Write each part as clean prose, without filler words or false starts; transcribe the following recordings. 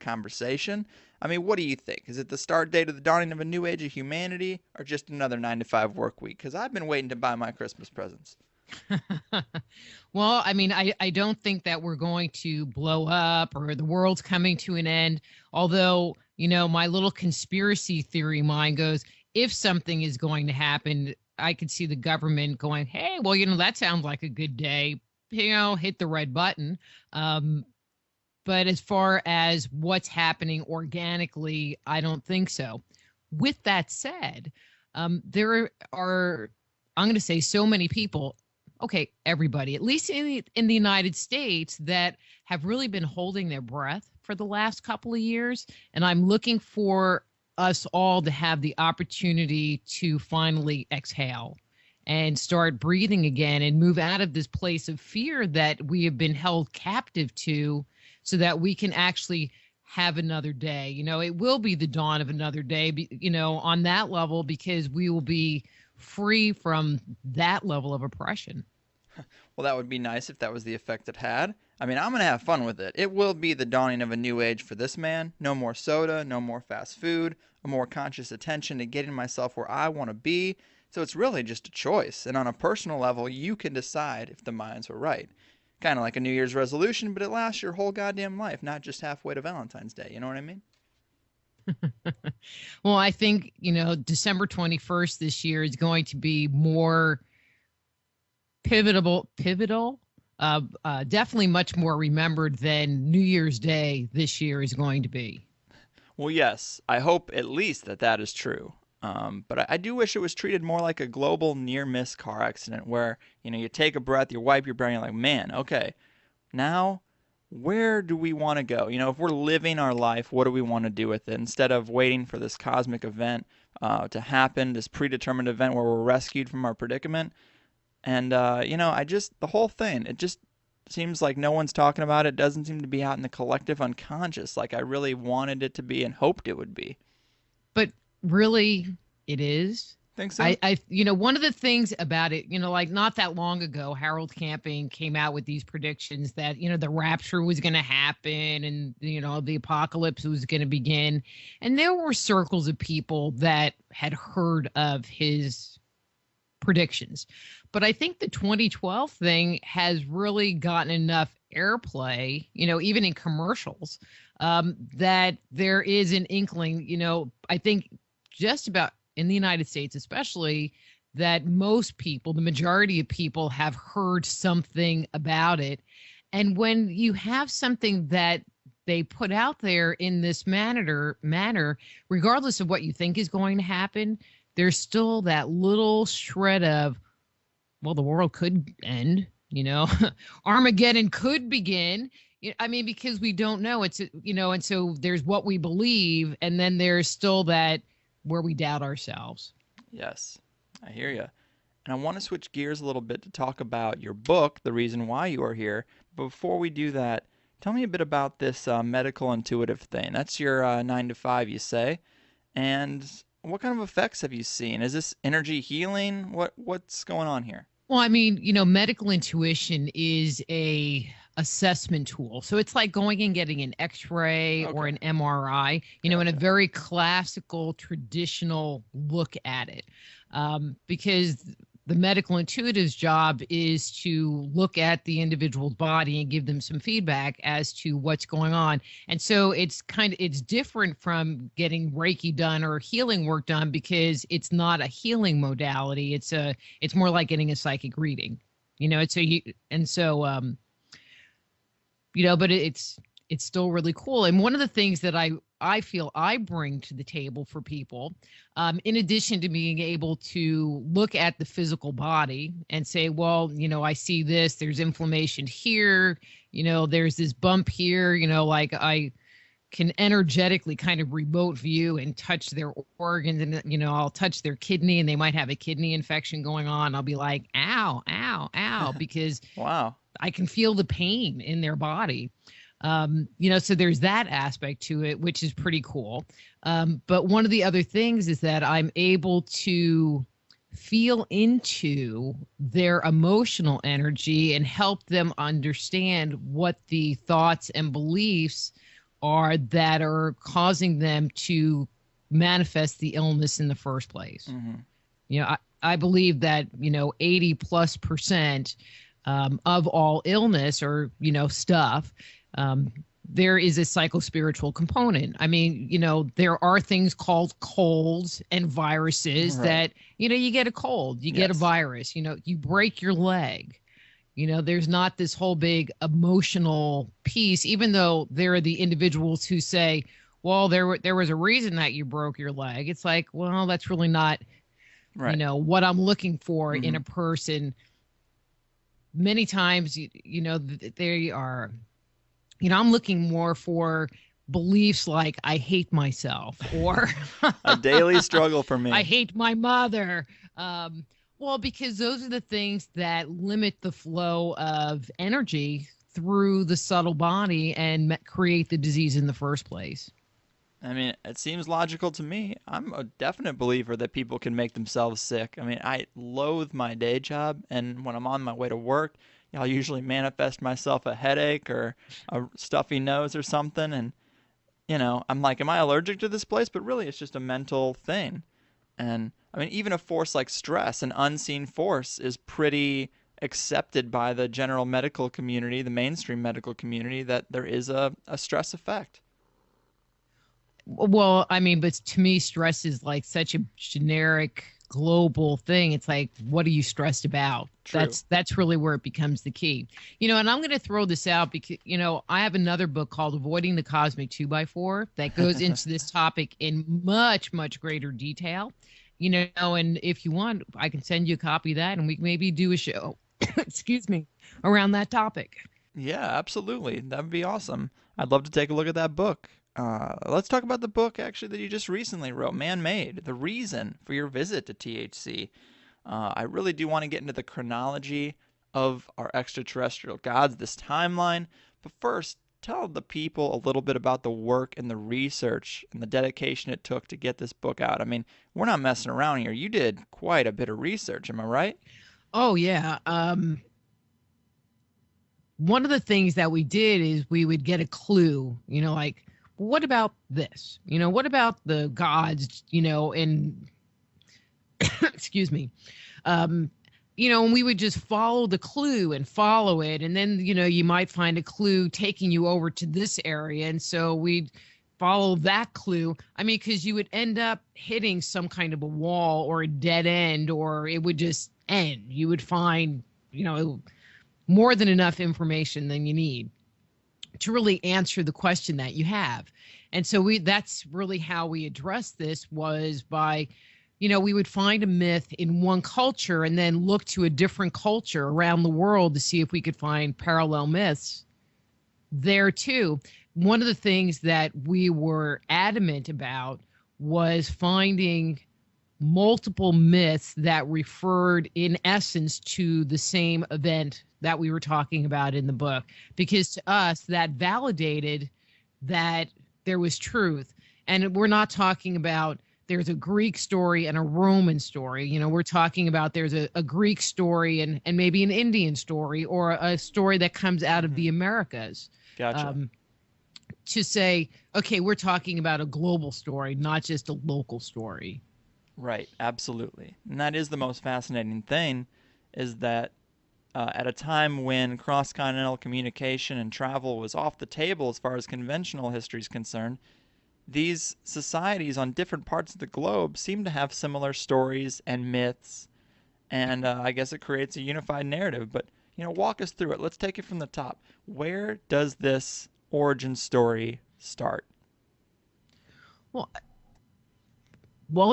conversation. I mean, what do you think? Is it the start date of the dawning of a new age of humanity, or just another 9 to 5 work week? Because I've been waiting to buy my Christmas presents. Well, I mean, I don't think that we're going to blow up or the world's coming to an end. Although, my little conspiracy theory mind goes, if something is going to happen, I could see the government going, hey, well, that sounds like a good day, hit the red button. But as far as what's happening organically, I don't think so. With that said, there are, I'm going to say, so many people, okay, everybody, at least in the United States, that have really been holding their breath for the last couple of years. And I'm looking for us all to have the opportunity to finally exhale and start breathing again and move out of this place of fear that we have been held captive to, so that we can actually have another day. It will be the dawn of another day, on that level, because we will be free from that level of oppression. Well, that would be nice if that was the effect it had. I mean, I'm going to have fun with it. It will be the dawning of a new age for this man. No more soda, no more fast food, a more conscious attention to getting myself where I want to be. So it's really just a choice. And on a personal level, you can decide if the minds were right. Kind of like a New Year's resolution, but it lasts your whole goddamn life, not just halfway to Valentine's Day. You know what I mean? Well, I think, December 21st this year is going to be more pivotal, definitely much more remembered than New Year's Day this year is going to be. Well, yes, I hope at least that is true. But I do wish it was treated more like a global near-miss car accident where, you take a breath, you wipe your brain, you're like, man, okay, now where do we want to go? If we're living our life, what do we want to do with it? Instead of waiting for this cosmic event to happen, this predetermined event where we're rescued from our predicament. And, the whole thing, it just seems like no one's talking about it. It doesn't seem to be out in the collective unconscious like I really wanted it to be and hoped it would be. But really, it is. Think so? One of the things about it, like not that long ago, Harold Camping came out with these predictions that, the rapture was going to happen and, the apocalypse was going to begin. And there were circles of people that had heard of his predictions. But I think the 2012 thing has really gotten enough airplay, even in commercials, that there is an inkling, I think just about in the United States, especially, that most people, the majority of people, have heard something about it. And when you have something that they put out there in this manner, regardless of what you think is going to happen, there's still that little shred of, well, the world could end, Armageddon could begin. I mean, because we don't know. It's, and so there's what we believe, and then there's still that where we doubt ourselves. Yes, I hear you. And I want to switch gears a little bit to talk about your book, The Reason Why You Are Here. But before we do that, tell me a bit about this medical intuitive thing. That's your 9 to 5, you say. And what kind of effects have you seen? Is this energy healing? What's going on here? Well, I mean, medical intuition is a assessment tool. So it's like going and getting an X-ray or an MRI, in a very classical, traditional look at it. Because the medical intuitive's job is to look at the individual's body and give them some feedback as to what's going on. And so it's different from getting Reiki done or healing work done, because it's not a healing modality. It's more like getting a psychic reading, but it's still really cool. And one of the things that I feel I bring to the table for people, in addition to being able to look at the physical body and say, well, I see this, there's inflammation here, there's this bump here, like I can energetically kind of remote view and touch their organs, and, I'll touch their kidney and they might have a kidney infection going on. I'll be like, ow, ow, ow, because wow, I can feel the pain in their body. So there's that aspect to it, which is pretty cool. But one of the other things is that I'm able to feel into their emotional energy and help them understand what the thoughts and beliefs are that are causing them to manifest the illness in the first place. Hmm. I believe that 80+% of all illness or stuff, there is a psychospiritual component. I mean, there are things called colds and viruses Right. that you get a cold, you get a Yes. virus, you break your leg. There's not this whole big emotional piece, even though there are the individuals who say, well, there was a reason that you broke your leg. It's like, well, that's really not, Right. what I'm looking for in Hmm. a person. Many times, they are, I'm looking more for beliefs like I hate myself or A daily struggle for I me. hate my mother. Um, well, because those are the things that limit the flow of energy through the subtle body and create the disease in the first place. I mean, it seems logical to me. I'm a definite believer that people can make themselves sick. I mean, I loathe my day job, and when I'm on my way to work, I'll usually manifest myself a headache or a stuffy nose or something. And, I'm like, am I allergic to this place? But really, it's just a mental thing. And, I mean, even a force like stress, an unseen force, is pretty accepted by the general medical community, the mainstream medical community, that there is a stress effect. Well, I mean, but to me, stress is like such a generic global thing. It's like, what are you stressed about? True. That's really where it becomes the key. And I'm going to throw this out because, I have another book called Avoiding the Cosmic 2x4 that goes into this topic in much, much greater detail. And if you want, I can send you a copy of that and we can maybe do a show, excuse me, around that topic. Yeah, absolutely. That would be awesome. I'd love to take a look at that book. Let's talk about the book actually that you just recently wrote, Man Made, the reason for your visit to THC. I really do want to get into the chronology of our extraterrestrial gods, this timeline. But first, tell the people a little bit about the work and the research and the dedication it took to get this book out. I mean, we're not messing around here. You did quite a bit of research, am I right? Oh, yeah. One of the things that we did is we would get a clue, like, what about this? What about the gods, and excuse me. Um, and we would just follow the clue and follow it. And then, you might find a clue taking you over to this area. And so we'd follow that clue. I mean, because you would end up hitting some kind of a wall or a dead end, or it would just end. You would find, more than enough information than you need to really answer the question that you have. And so that's really how we addressed this was by, we would find a myth in one culture and then look to a different culture around the world to see if we could find parallel myths there too. One of the things that we were adamant about was finding multiple myths that referred in essence to the same event that we were talking about in the book, because to us that validated that there was truth. And we're not talking about there's a Greek story and a Roman story. We're talking about there's a Greek story and maybe an Indian story or a story that comes out of Hmm. the Americas. Gotcha. Um, to say, okay, we're talking about a global story, not just a local story. Right, absolutely. And that is the most fascinating thing is that at a time when cross-continental communication and travel was off the table as far as conventional history is concerned, these societies on different parts of the globe seem to have similar stories and myths, and I guess it creates a unified narrative. But, walk us through it. Let's take it from the top. Where does this origin story start? Well,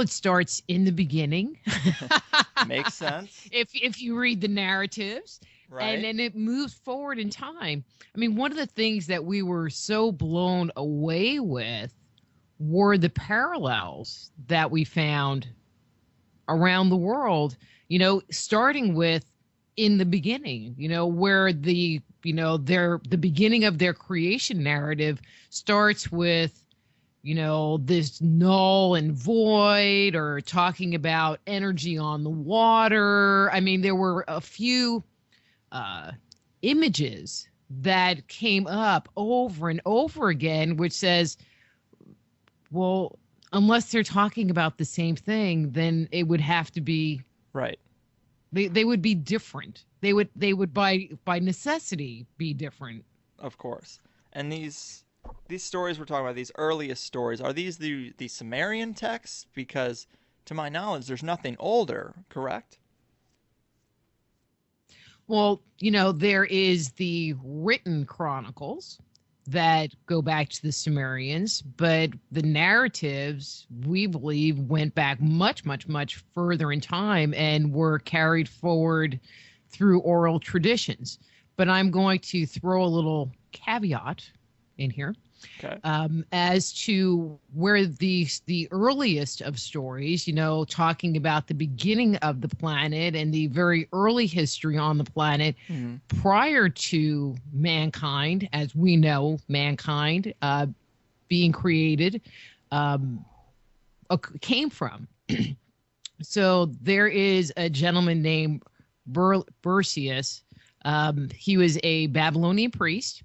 it starts in the beginning. Makes sense, if you read the narratives, and right? then it moves forward in time. I mean, one of the things that we were so blown away with were the parallels that we found around the world, starting with in the beginning, where the beginning of their creation narrative starts with this null and void or talking about energy on the water. I mean, there were a few uh, images that came up over and over again, which says, well, unless they're talking about the same thing, then it would have to be Right. they would be different. They would by necessity be different. Of course. And these stories we're talking about, these earliest stories, are these the Sumerian texts? Because to my knowledge, there's nothing older, correct? Well, there is the written chronicles that go back to the Sumerians, but the narratives, we believe, went back much, much, much further in time and were carried forward through oral traditions. But I'm going to throw a little caveat in here Okay. as to where the earliest of stories, talking about the beginning of the planet and the very early history on the planet Hmm. prior to mankind, as we know mankind being created, um, came from. So there is a gentleman named Bersius. He was a Babylonian priest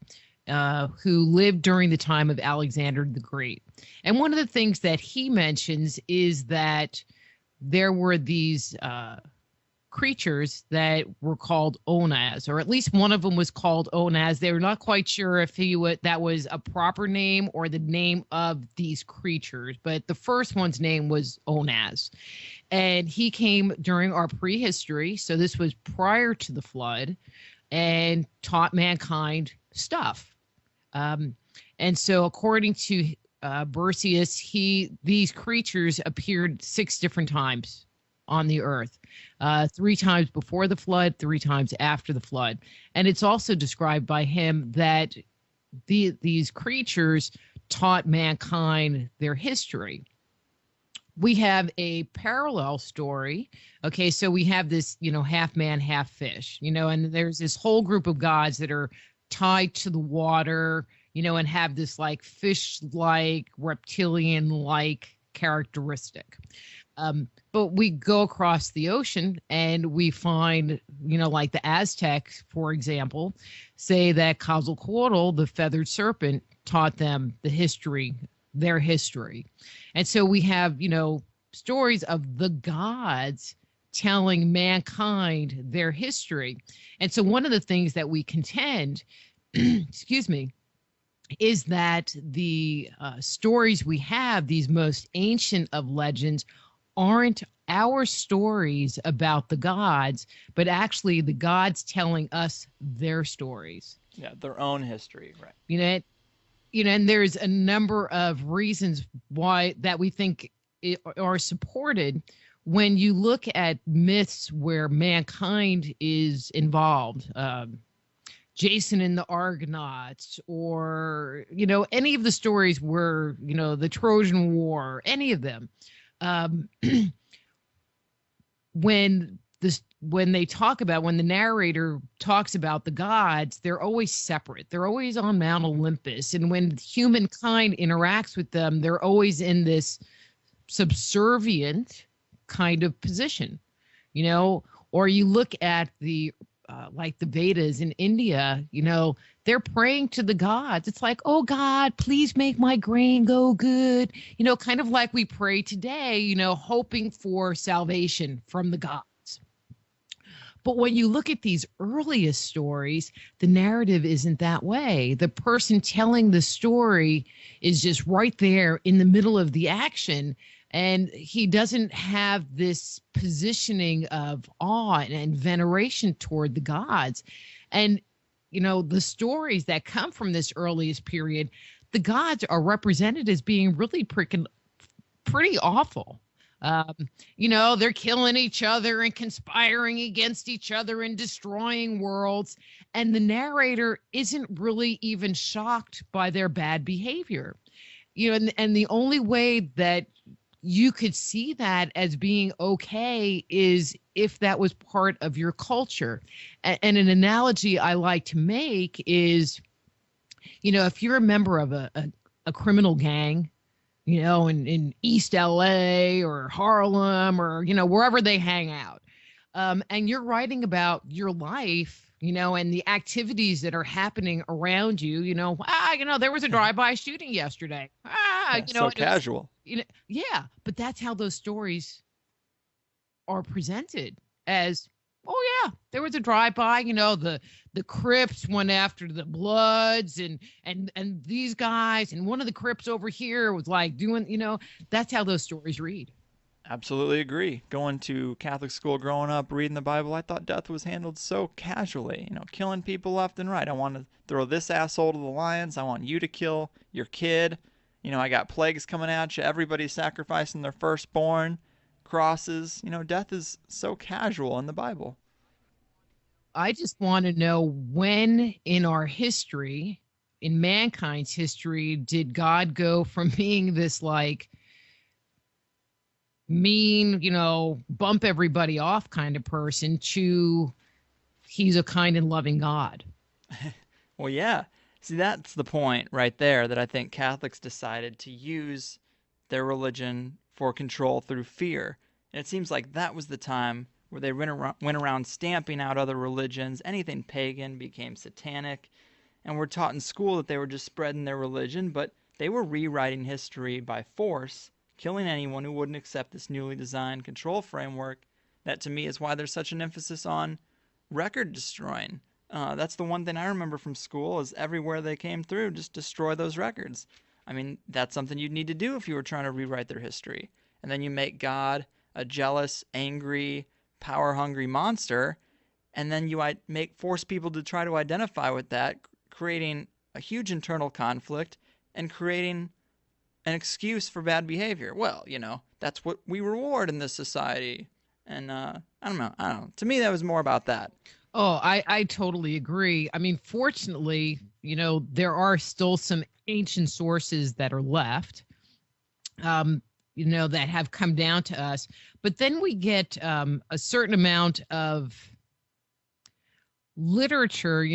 who lived during the time of Alexander the Great. And one of the things that he mentions is that there were these creatures that were called Onaz, or at least one of them was called Onaz. They were not quite sure if that was a proper name or the name of these creatures, but the first one's name was Onaz. And he came during our prehistory, so this was prior to the flood, and taught mankind stuff. Um, and so, according to Bersius, these creatures appeared 6 different times on the earth, 3 times before the flood, 3 times after the flood. And it's also described by him that these creatures taught mankind their history. We have a parallel story. Okay, so we have this, half man, half fish, and there's this whole group of gods that are tied to the water, and have this like fish-like, reptilian-like characteristic. But we go across the ocean and we find, like the Aztecs, for example, say that Quetzalcoatl, the feathered serpent, taught them their history. And so we have, stories of the gods telling mankind their history. And so one of the things that we contend, excuse me, is that the stories we have, these most ancient of legends, aren't our stories about the gods, but actually the gods telling us their stories. Yeah, their own history, right? And there's a number of reasons why that we think are supported when you look at myths where mankind is involved. Jason and the Argonauts, or any of the stories where the Trojan War, any of them. When the narrator talks about the gods, they're always separate. They're always on Mount Olympus, and when humankind interacts with them, they're always in this subservient kind of position, or you look at the like the Vedas in India, they're praying to the gods. It's like, oh God, please make my grain go good. Kind of like we pray today, hoping for salvation from the gods. But when you look at these earliest stories, the narrative isn't that way. The person telling the story is just right there in the middle of the action. And he doesn't have this positioning of awe and veneration toward the gods. And, the stories that come from this earliest period, the gods are represented as being really pretty awful. They're killing each other and conspiring against each other and destroying worlds. And the narrator isn't really even shocked by their bad behavior. And the only way that you could see that as being okay is if that was part of your culture. And an analogy I like to make is, if you're a member of a criminal gang, in East LA or Harlem or, wherever they hang out, and you're writing about your life and the activities that are happening around you. There was a drive-by shooting yesterday. Yeah, so And it was, casual. yeah, but that's how those stories are presented as, oh yeah, there was a drive-by. The Crips went after the Bloods, and these guys, and one of the Crips over here was like doing. That's how those stories read. Absolutely agree. Going to Catholic school growing up, reading the Bible, I thought death was handled so casually, killing people left and right. I want to throw this asshole to the lions. I want you to kill your kid. I got plagues coming at you. Everybody's sacrificing their firstborn, crosses. Death is so casual in the Bible. I just want to know, when in our history, in mankind's history, did God go from being this like mean, bump everybody off kind of person to he's a kind and loving God? Well, yeah. See, that's the point right there that I think Catholics decided to use their religion for control through fear. And it seems like that was the time where they went around stamping out other religions. Anything pagan became satanic. And we're taught in school that they were just spreading their religion, but they were rewriting history by force, killing anyone who wouldn't accept this newly designed control framework. That to me is why there's such an emphasis on record destroying. That's the one thing I remember from school is everywhere they came through, just destroy those records. I mean, that's something you'd need to do if you were trying to rewrite their history. And then you make God a jealous, angry, power-hungry monster, and then you force people to try to identify with that, creating a huge internal conflict and creating an excuse for bad behavior. Well, that's what we reward in this society. And I don't know. I don't know. To me, that was more about that. Oh, I totally agree. I mean, fortunately, there are still some ancient sources that are left, that have come down to us. But then we get a certain amount of literature,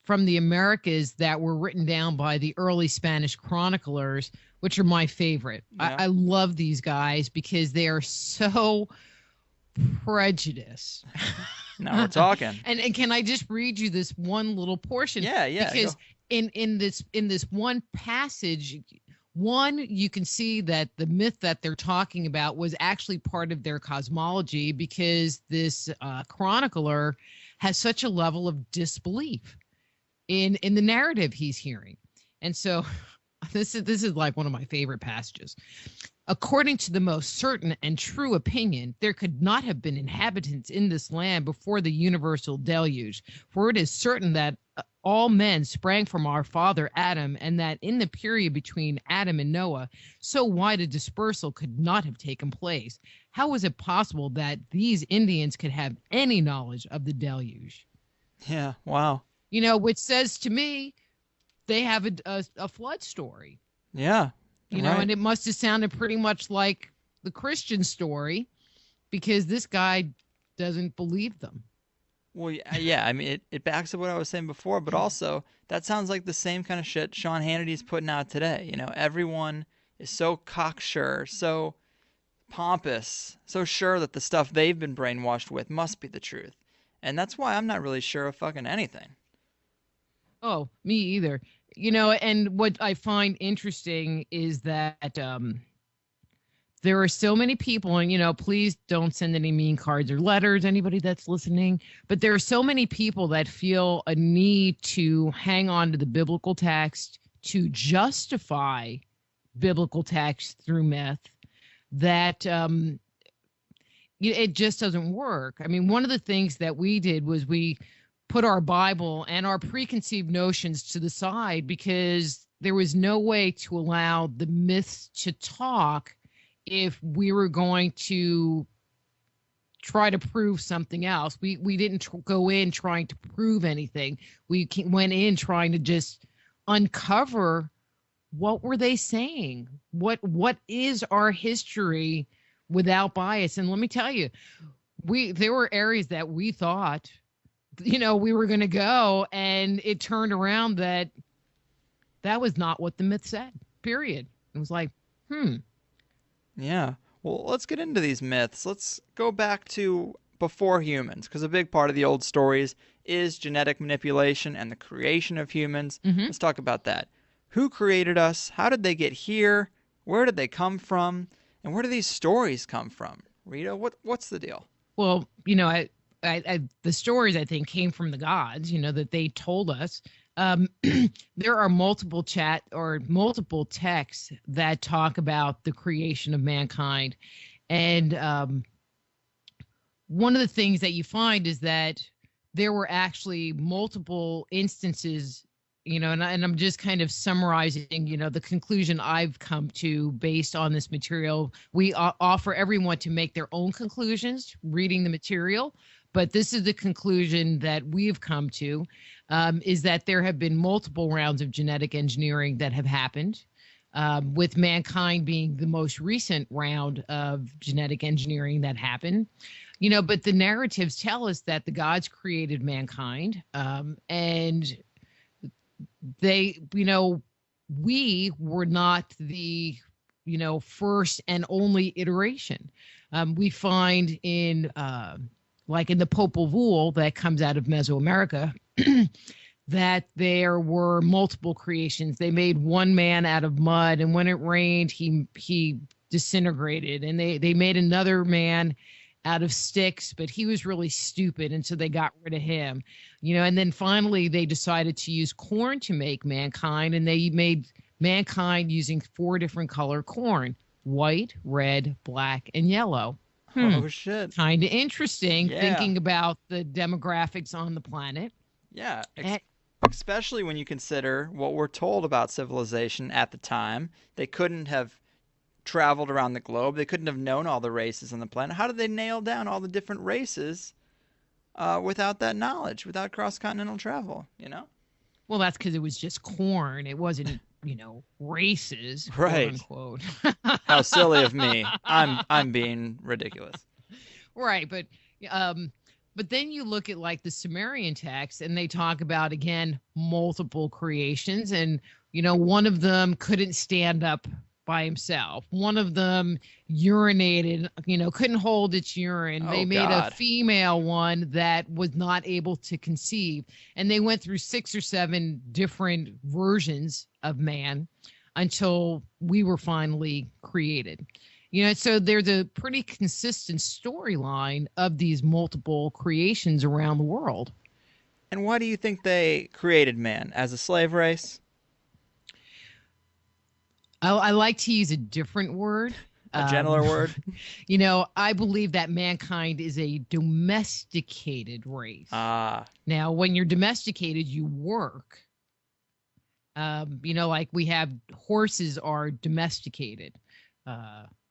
from the Americas that were written down by the early Spanish chroniclers, which are my favorite. Yeah. I love these guys because they are so prejudiced. Now we're talking. And can I just read you this one little portion? Yeah, Because go. in this one passage, you can see that the myth that they're talking about was actually part of their cosmology, because this chronicler has such a level of disbelief in the narrative he's hearing. And so this is like one of my favorite passages. According to the most certain and true opinion, there could not have been inhabitants in this land before the universal deluge, for it is certain that all men sprang from our father Adam, and that in the period between Adam and Noah, so wide a dispersal could not have taken place. How was it possible that these Indians could have any knowledge of the deluge? Yeah, wow. Which says to me, they have a flood story. Yeah. Right. And it must have sounded pretty much like the Christian story, because this guy doesn't believe them. Well, yeah. I mean, it backs up what I was saying before, but also that sounds like the same kind of shit Sean Hannity's putting out today. Everyone is so cocksure, so pompous, so sure that the stuff they've been brainwashed with must be the truth. And that's why I'm not really sure of fucking anything. Oh, me either. And what I find interesting is that there are so many people, and please don't send any mean cards or letters, anybody that's listening, but there are so many people that feel a need to hang on to the biblical text to justify biblical text through myth, that it just doesn't work. I mean, one of the things that we did was we put our Bible and our preconceived notions to the side, because there was no way to allow the myths to talk if we were going to try to prove something else. We didn't go in trying to prove anything. We went in trying to just uncover, what were they saying? What is our history without bias? And let me tell you, there were areas that we thought we were going to go, and it turned around that was not what the myth said, period. It was like, Yeah. Well, let's get into these myths. Let's go back to before humans, because a big part of the old stories is genetic manipulation and the creation of humans. Hmm. Let's talk about that. Who created us? How did they get here? Where did they come from? And where do these stories come from? Rita, what's the deal? Well, the stories I think came from the gods, that they told us. Um, there are multiple texts that talk about the creation of mankind. And one of the things that you find is that there were actually multiple instances, and I'm just kind of summarizing, the conclusion I've come to based on this material. We offer everyone to make their own conclusions reading the material, but this is the conclusion that we've come to, is that there have been multiple rounds of genetic engineering that have happened, with mankind being the most recent round of genetic engineering that happened. But the narratives tell us that the gods created mankind, and they, we were not the, first and iteration. We find like in the Popol Vuh that comes out of Mesoamerica, that there were multiple creations. They made one man out of mud, and when it rained, he disintegrated. And they made another man out of sticks, but he was really stupid, and so they got rid of him. And then finally they decided to use corn to make mankind, and they made mankind using 4 different color corn: white, red, black, and yellow. Oh shit. Kind of interesting Yeah. thinking about the demographics on the planet. Yeah. And, Especially when you consider what we're told about civilization at the time. They couldn't have traveled around the globe. They couldn't have known all the races on the planet. How did they nail down all the different races without that knowledge, without cross-continental travel? well, that's because it was just corn. It wasn't, races, quote Right. unquote. How silly of me. I'm being ridiculous. Right, but then you look at like the Sumerian text, and they talk about, again, multiple creations, and one of them couldn't stand up by himself. One of them urinated, couldn't hold its urine. Oh They made a God. female one that was not able to conceive, and they went through 6 or 7 different versions of man until we were finally created. So there's a pretty consistent storyline of these multiple creations around the world. And why do you think they created man? As a slave race? I like to use a different word. A Um, gentler word? I believe that mankind is a domesticated race. Ah, Now, when you're domesticated, you work. Like we have horses are domesticated.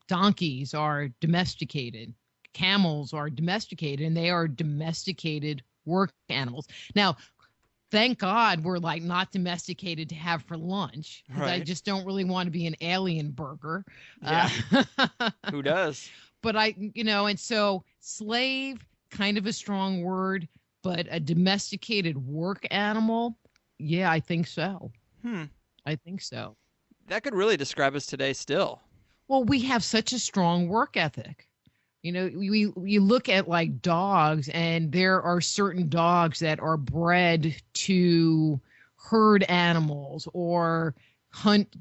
Donkeys are domesticated. Camels are domesticated, and they are domesticated work animals. Now, thank God we're like not domesticated to have for lunch, because I right. just don't really want to be an alien burger. Yeah. Who does? But and so slave, kind of a strong word, but a domesticated work animal. Yeah, I think so. Hmm. I think so. That could really describe us today still. Well, we have such a strong work ethic. We look at like dogs, and there are certain dogs that are bred to herd animals or hunt,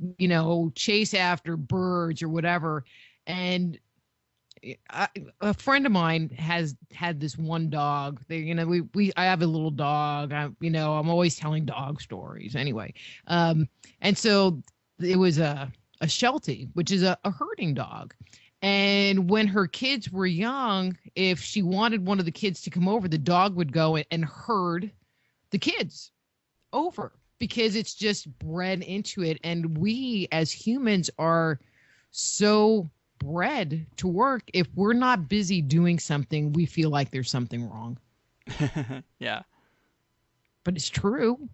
chase after birds or whatever. And a friend of mine has had this one dog. I have a little dog. I'm always telling dog stories anyway. And so it was a Sheltie, which is a herding dog. And when her kids were young, if she wanted one of the kids to come over, the dog would go and herd the kids over, because it's just bred into it. And we as humans are so bred to work. If we're not busy doing something, we feel like there's something wrong. Yeah. But it's true.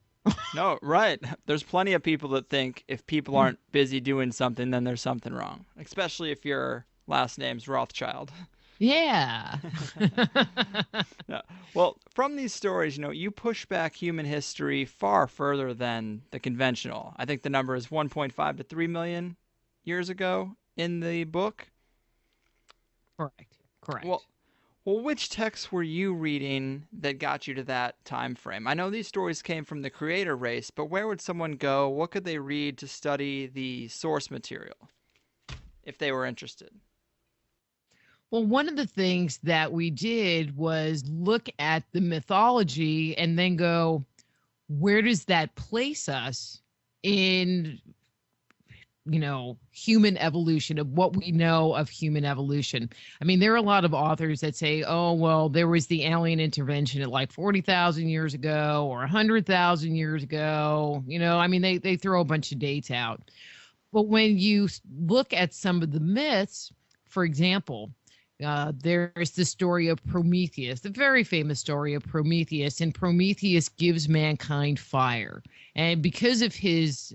No, right. There's plenty of people that think if people aren't busy doing something, then there's something wrong. Especially if your last name's Rothschild. Yeah. Yeah. Well, from these stories, you push back human history far further than the conventional. I think the number is 1.5 to 3 million years ago in the book. Correct. Correct. Well, Well, which texts were you reading that got you to that time frame? I know these stories came from the creator race, but where would someone go? What could they read to study the source material if they were interested? Well, one of the things that we did was look at the mythology and then go, where does that place us in, human evolution, of what we know of human evolution? I mean, there are a lot of authors that say, oh, well, there was the alien intervention at like 40,000 years ago or 100,000 years ago. I mean, they throw a bunch of dates out. But when you look at some of the myths, for example, there's the story of Prometheus, the very famous story of Prometheus, and Prometheus gives mankind fire. And because of his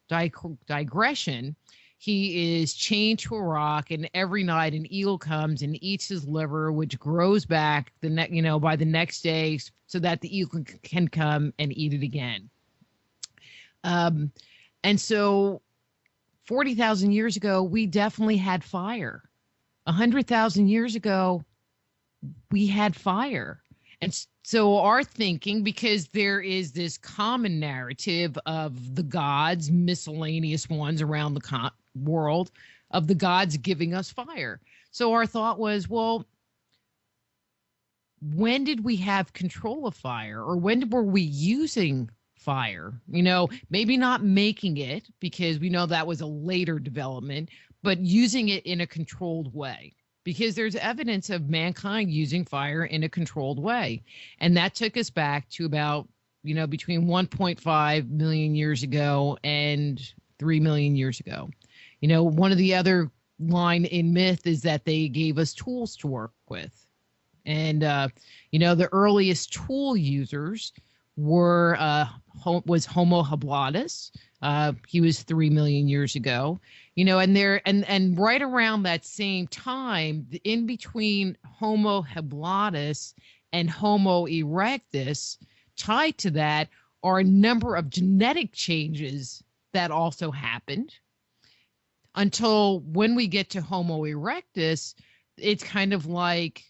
digression, he is chained to a rock, and every night an eagle comes and eats his liver, which grows back by the next day, so that the eagle can come and eat it again. And so 40,000 years ago, we definitely had fire. 100,000 years ago, we had fire. And so our thinking, because there is this common narrative of the gods, miscellaneous ones around the world, of the gods giving us fire. So our thought was, well, when did we have control of fire, or when were we using fire? Maybe not making it, because we know that was a later development, but using it in a controlled way, because there's evidence of mankind using fire in a controlled way. And that took us back to about, between 1.5 million years ago and 3 million years ago. One of the other line in myth is that they gave us tools to work with. And, the earliest tool users was Homo hablatus. He was 3 million years ago, and right around that same time, in between Homo hablatus and Homo erectus, tied to that are a number of genetic changes that also happened, until when we get to Homo erectus, it's kind of like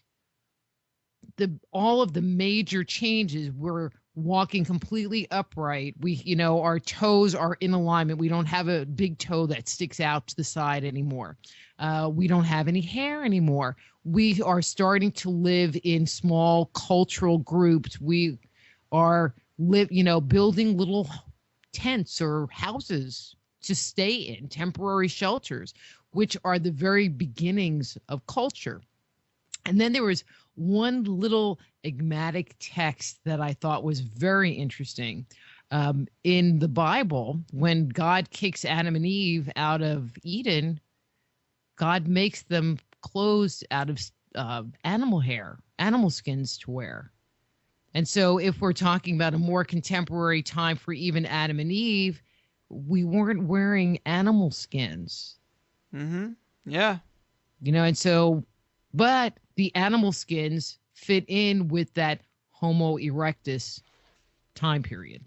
all of the major changes were walking completely upright. Our toes are in alignment. We don't have a big toe that sticks out to the side anymore. We don't have any hair anymore. We are starting to live in small cultural groups. We are building little tents or houses to stay in, temporary shelters, which are the very beginnings of culture. And then there was one little enigmatic text that I thought was very interesting. In the Bible, when God kicks Adam and Eve out of Eden, God makes them clothes out of animal hair, animal skins to wear. And so if we're talking about a more contemporary time for even Adam and Eve, we weren't wearing animal skins. Mm-hmm. Yeah. And so, but the animal skins fit in with that Homo erectus time period.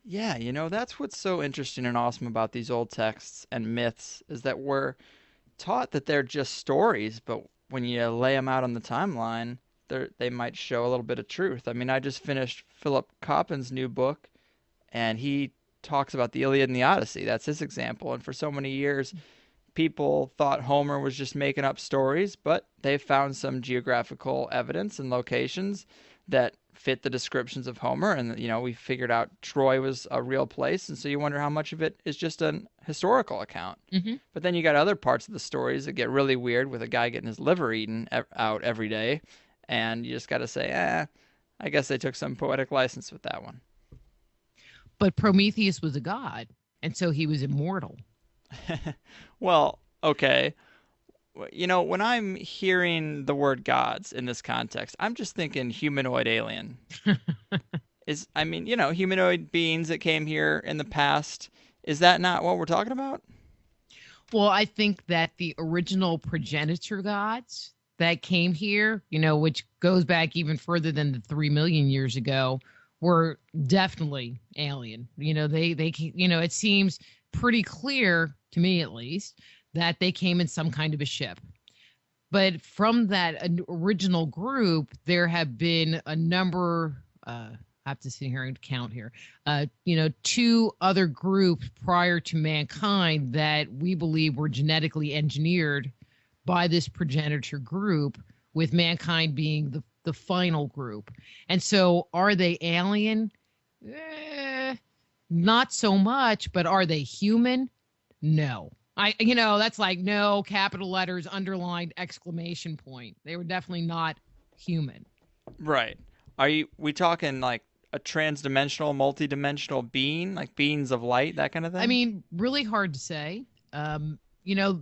Yeah, that's what's so interesting and awesome about these old texts and myths, is that we're taught that they're just stories, but when you lay them out on the timeline, they might show a little bit of truth. I mean, I just finished Philip Coppin's new book, and he talks about the Iliad and the Odyssey. That's his example. And for so many years, people thought Homer was just making up stories, but they found some geographical evidence and locations that fit the descriptions of Homer. And, we figured out Troy was a real place. And so you wonder how much of it is just an historical account. Mm-hmm. But then you got other parts of the stories that get really weird, with a guy getting his liver eaten out every day. And you just got to say, I guess they took some poetic license with that one. But Prometheus was a god, and so he was immortal. Well, okay. When I'm hearing the word gods in this context, I'm just thinking humanoid alien. Humanoid beings that came here in the past. Is that not what we're talking about? Well, I think that the original progenitor gods that came here, which goes back even further than the 3 million years ago, were definitely alien. It seems pretty clear to me, at least, that they came in some kind of a ship. But from that original group, there have been a number. I have to sit here and count here. Two other groups prior to mankind that we believe were genetically engineered by this progenitor group, with mankind being the final group. And so, are they alien? Eh, not so much, but are they human? No. That's like no capital letters, underlined exclamation point. They were definitely not human. Right. Are you we talking like a transdimensional, multidimensional being, like beings of light, that kind of I thing? mean, really hard to say. You know,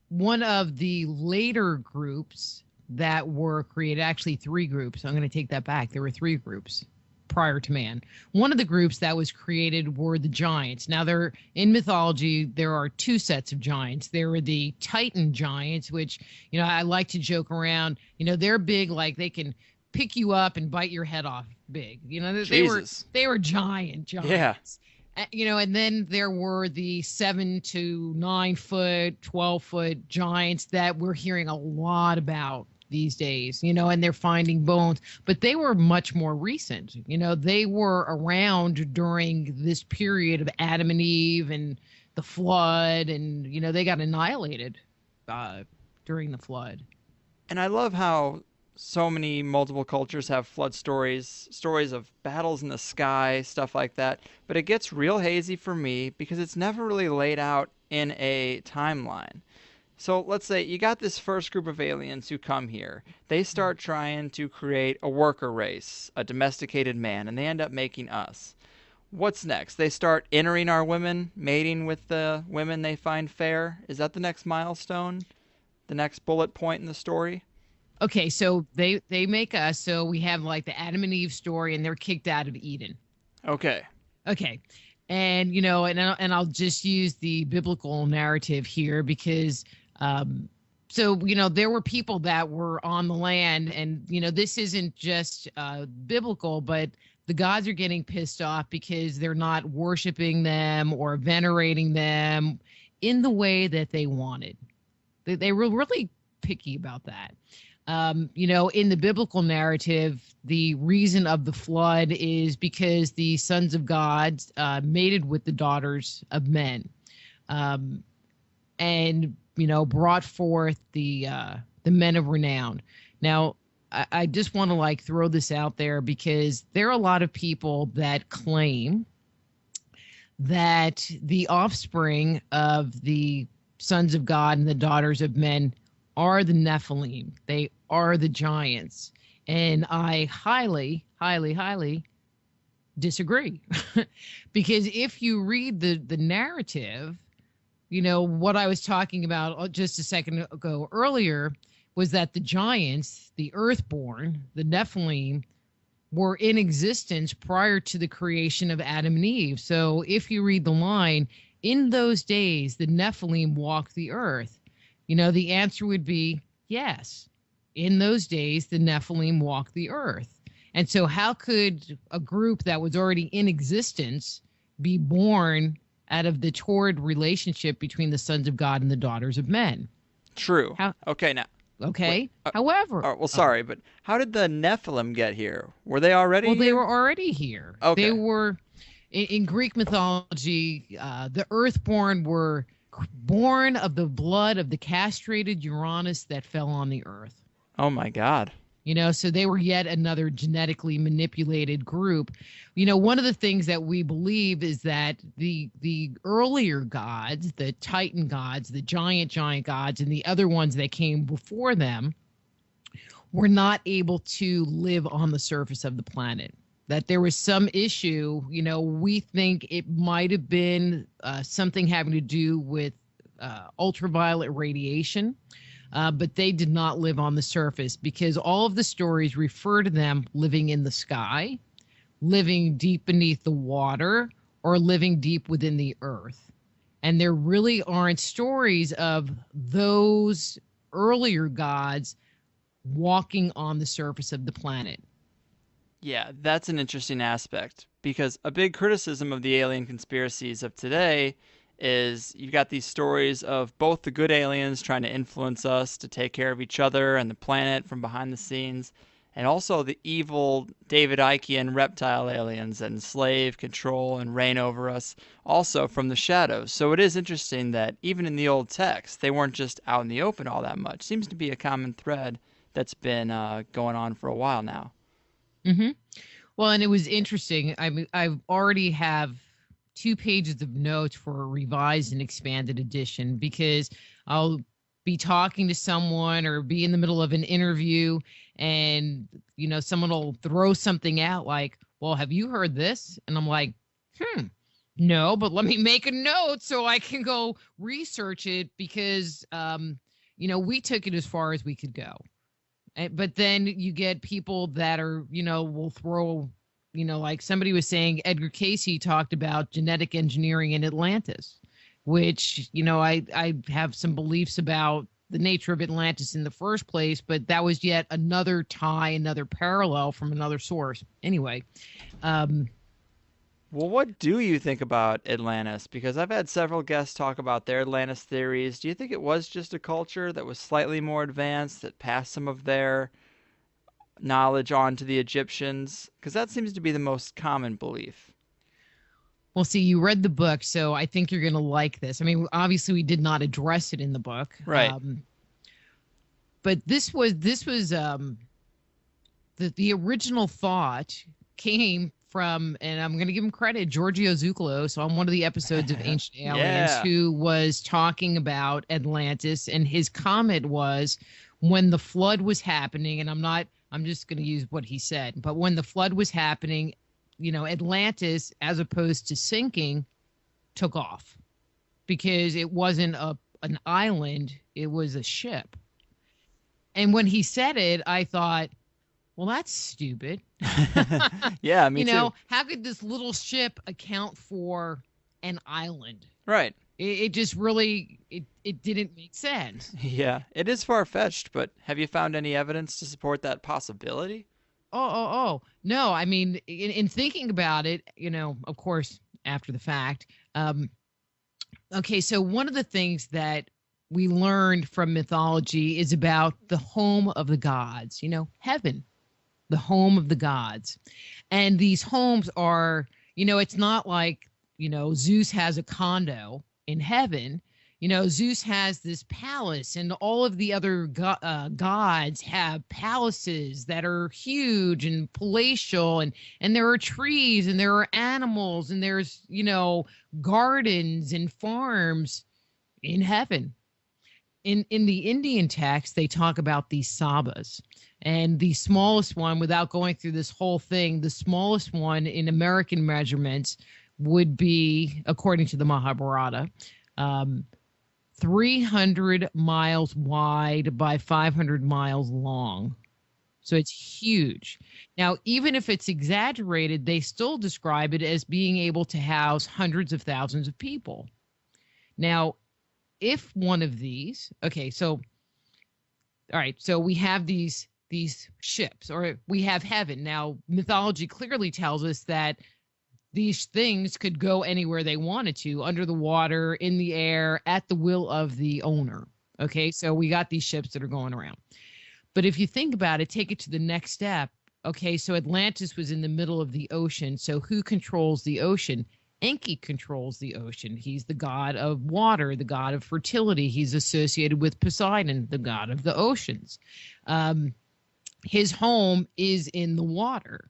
one of the later groups that were created, actually three groups. I'm going to take that back. There were three groups prior to man. One of the groups that was created were the giants. Now, there in mythology, there are two sets of giants. There were the Titan giants, which, I like to joke around. They're big, like they can pick you up and bite your head off big. Jesus. They were giant Yeah. giants. And then there were the 7 to 9 foot, 12-foot giants that we're hearing a lot about these days, and they're finding bones, but they were much more recent. They were around during this period of Adam and Eve and the flood, and, they got annihilated during the flood. And I love how so many multiple cultures have flood stories, stories of battles in the sky, stuff like that. But it gets real hazy for me because it's never really laid out in a timeline. So let's say you got this first group of aliens who come here. They start trying to create a worker race, a domesticated man, and they end up making us. What's next? They start entering our women, mating with the women they find fair. Is that the next milestone? The next bullet point in the story? Okay, so they make us, so we have like the Adam and Eve story, and they're kicked out of Eden. Okay. Okay. And I'll just use the biblical narrative here because there were people that were on the land, and this isn't just biblical, but the gods are getting pissed off because they're not worshiping them or venerating them in the way that they wanted. They were really picky about that. In the biblical narrative, the reason of the flood is because the sons of God mated with the daughters of men, and brought forth the men of renown. Now, I just want to like throw this out there because there are a lot of people that claim that the offspring of the sons of God and the daughters of men are the Nephilim. They are the giants. And I highly, highly, highly disagree. Because if you read the narrative, what I was talking about just a second ago earlier was that the giants, the earthborn, the Nephilim, were in existence prior to the creation of Adam and Eve. So if you read the line, in those days, the Nephilim walked the earth. The answer would be yes. In those days, the Nephilim walked the earth. And so, how could a group that was already in existence be born out of the torrid relationship between the sons of God and the daughters of men? True. How, Okay, now. Wait. okay. However, Well, sorry, but how did the Nephilim get here? Were they already well, they were here? already here. They Okay. were in Greek mythology. The Earthborn were born of the blood of the castrated Uranus that fell on the earth. Oh my God. So they were yet another genetically manipulated group. One of the things that we believe is that the earlier gods, the Titan gods, the giant gods, and the other ones that came before them were not able to live on the surface of the planet. That there was some issue, we think it might have been something having to do with ultraviolet radiation. But they did not live on the surface because all of the stories refer to them living in the sky, living deep beneath the water, or living deep within the earth. And there really aren't stories of those earlier gods walking on the surface of the planet. Yeah, that's an interesting aspect because a big criticism of the alien conspiracies of today is you've got these stories of both the good aliens trying to influence us to take care of each other and the planet from behind the scenes, and also the evil David Ickean reptile aliens that enslave, control, and reign over us, also from the shadows. So it is interesting that even in the old text, they weren't just out in the open all that much. Seems to be a common thread that's been going on for a while now. Hmm. Well, and it was interesting. I've already have 2 pages of notes for a revised and expanded edition because I'll be talking to someone or be in the middle of an interview, and someone will throw something out like, "Well, have you heard this?" And I'm like, "Hmm, no, but let me make a note so I can go research it because we took it as far as we could go." But then you get people that are, will throw, like somebody was saying, Edgar Casey talked about genetic engineering in Atlantis, which, I have some beliefs about the nature of Atlantis in the first place, but that was yet another tie, another parallel from another source. Anyway, um, Well, what do you think about Atlantis? Because I've had several guests talk about their Atlantis theories. Do you think it was just a culture that was slightly more advanced that passed some of their knowledge on to the Egyptians? Because that seems to be the most common belief. well, see, you read the book, so I think you're going to like this. I mean, obviously, we did not address it in the book. Right. But this was the original thought came from, and I'm going to give him credit, Giorgio Zuccolo. So on one of the episodes of Ancient Aliens, Yeah. who was talking about Atlantis, and his comment was when the flood was happening, and I'm just going to use what he said, but when the flood was happening, Atlantis, as opposed to sinking, took off because it wasn't an island, it was a ship. And when he said it, I thought, well, that's stupid. Yeah, me too. How could this little ship account for an island? Right. It just really it didn't make sense. Yeah, it is far-fetched, but have you found any evidence to support that possibility? Oh. No, I mean, in thinking about it, of course, after the fact. Okay, so one of the things that we learned from mythology is about the home of the gods, heaven, the home of the gods. And these homes are, it's not like, Zeus has a condo in heaven. Zeus has this palace, and all of the other gods have palaces that are huge and palatial, and there are trees, and there are animals, and there's, gardens and farms in heaven. In the Indian text, they talk about these sabas. And the smallest one, without going through this whole thing, the smallest one in American measurements would be, according to the Mahabharata, 300 miles wide by 500 miles long. So it's huge. Now, even if it's exaggerated, they still describe it as being able to house hundreds of thousands of people. Now, if one of these, okay, so all right, so we have these ships, or we have heaven. Now, mythology clearly tells us that these things could go anywhere they wanted to, under the water, in the air, at the will of the owner. Okay, so we got these ships that are going around. But if you think about it, take it to the next step. Okay, so Atlantis was in the middle of the ocean. So who controls the ocean? Enki controls the ocean. He's the god of water, the god of fertility. He's associated with Poseidon, the god of the oceans. His home is in the water.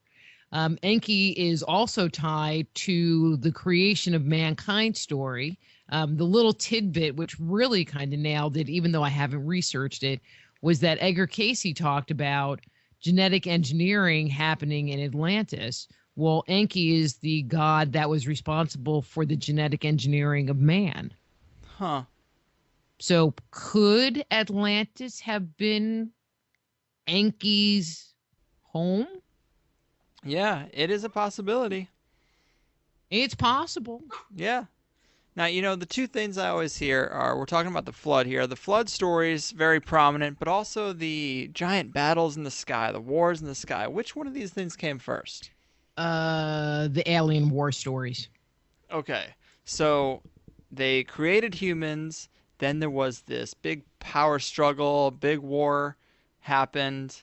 Enki is also tied to the creation of mankind story. The little tidbit, which really kind of nailed it, even though I haven't researched it, was that Edgar Casey talked about genetic engineering happening in Atlantis. Well, Enki is the god that was responsible for the genetic engineering of man. Huh. So could Atlantis have been Enki's home? Yeah, it is a possibility. It's possible. Yeah. Now, the two things I always hear are we're talking about the flood here. The flood story is very prominent, but also the giant battles in the sky, the wars in the sky. Which one of these things came first? The alien war stories. Okay. So they created humans. Then there was this big power struggle, big war happened,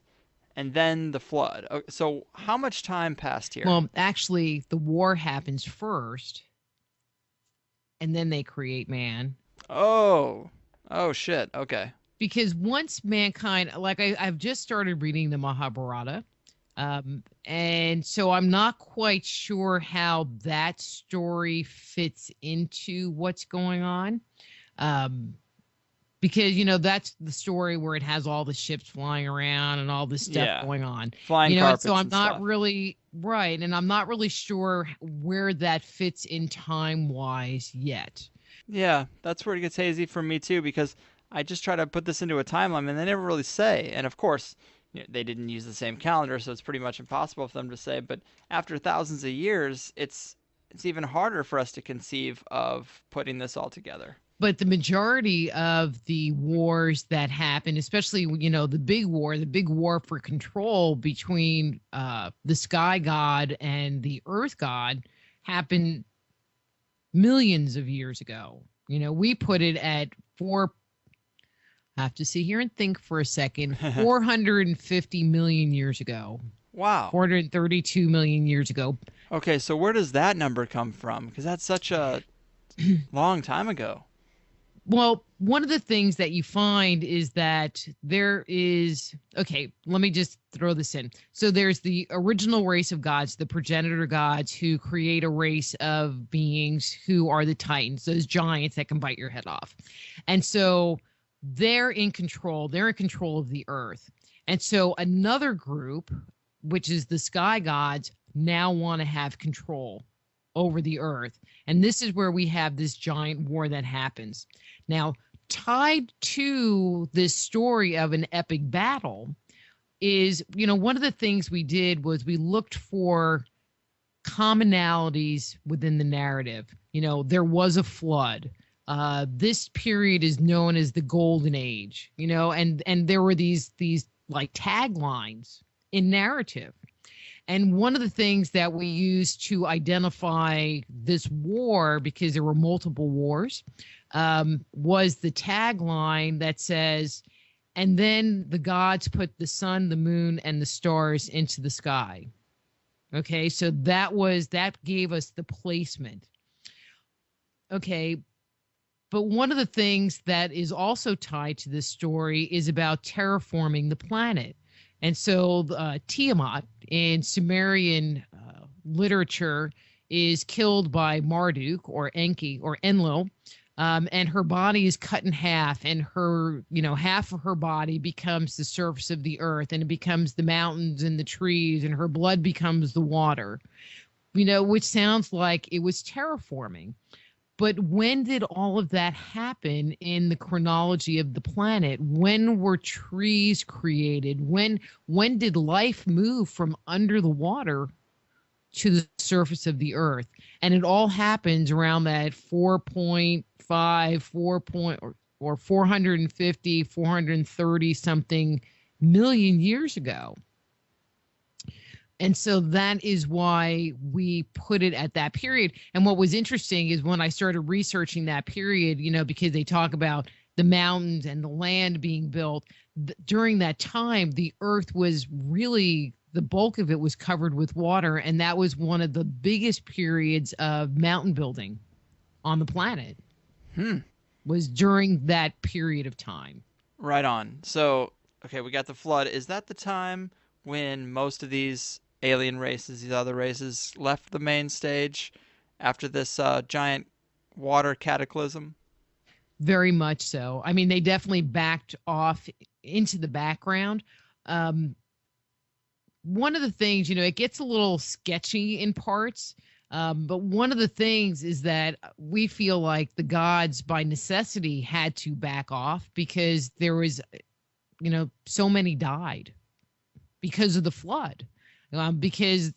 and then the flood. So how much time passed here? Well, actually, the war happens first, and then they create man. Oh, oh shit. Okay. Because once mankind, like I've just started reading the Mahabharata, and so I'm not quite sure how that story fits into what's going on. Um, because that's the story where it has all the ships flying around and all this stuff Yeah. going on. Flying And so carpets I'm and not stuff. really right, and I'm not really sure where that fits in time wise yet. Yeah, that's where it gets hazy for me too because I just try to put this into a timeline and they never really say. And of course, they didn't use the same calendar, so it's pretty much impossible for them to say. But after thousands of years, it's even harder for us to conceive of putting this all together. But the majority of the wars that happen, especially the big war for control between the sky god and the earth god, happened millions of years ago. We put it at four. I have to sit here and think for a second. 450 million years ago. Wow. 432 million years ago. Okay, so where does that number come from? Because that's such a long time ago. Well, one of the things that you find is that there is, okay, let me just throw this in. So there's the original race of gods, the progenitor gods who create a race of beings who are the Titans, those giants that can bite your head off. And so they're in control. They're in control of the earth. And so another group, which is the sky gods, now want to have control over the earth. And this is where we have this giant war that happens. Now, tied to this story of an epic battle is, one of the things we did was we looked for commonalities within the narrative. There was a flood. This period is known as the Golden Age, and there were these like taglines in narrative. And one of the things that we used to identify this war, because there were multiple wars, was the tagline that says, and then the gods put the sun, the moon, and the stars into the sky. Okay, so that gave us the placement. Okay, but one of the things that is also tied to this story is about terraforming the planet. And so Tiamat in Sumerian literature is killed by Marduk or Enki or Enlil, and her body is cut in half, and her, half of her body becomes the surface of the earth, and it becomes the mountains and the trees, and her blood becomes the water, which sounds like it was terraforming. But when did all of that happen in the chronology of the planet? When were trees created? When did life move from under the water to the surface of the earth? And it all happens around that 4.5, 450, 430 something million years ago. And so that is why we put it at that period. And what was interesting is when I started researching that period, because they talk about the mountains and the land being built, during that time, the earth was really, the bulk of it was covered with water. And that was one of the biggest periods of mountain building on the planet, was during that period of time. Right on. So, okay, we got the flood. Is that the time when most of these alien races, these other races, left the main stage after this giant water cataclysm? Very much so. I mean, they definitely backed off into the background. One of the things, it gets a little sketchy in parts. But one of the things is that we feel like the gods, by necessity, had to back off because there was, so many died because of the flood, because,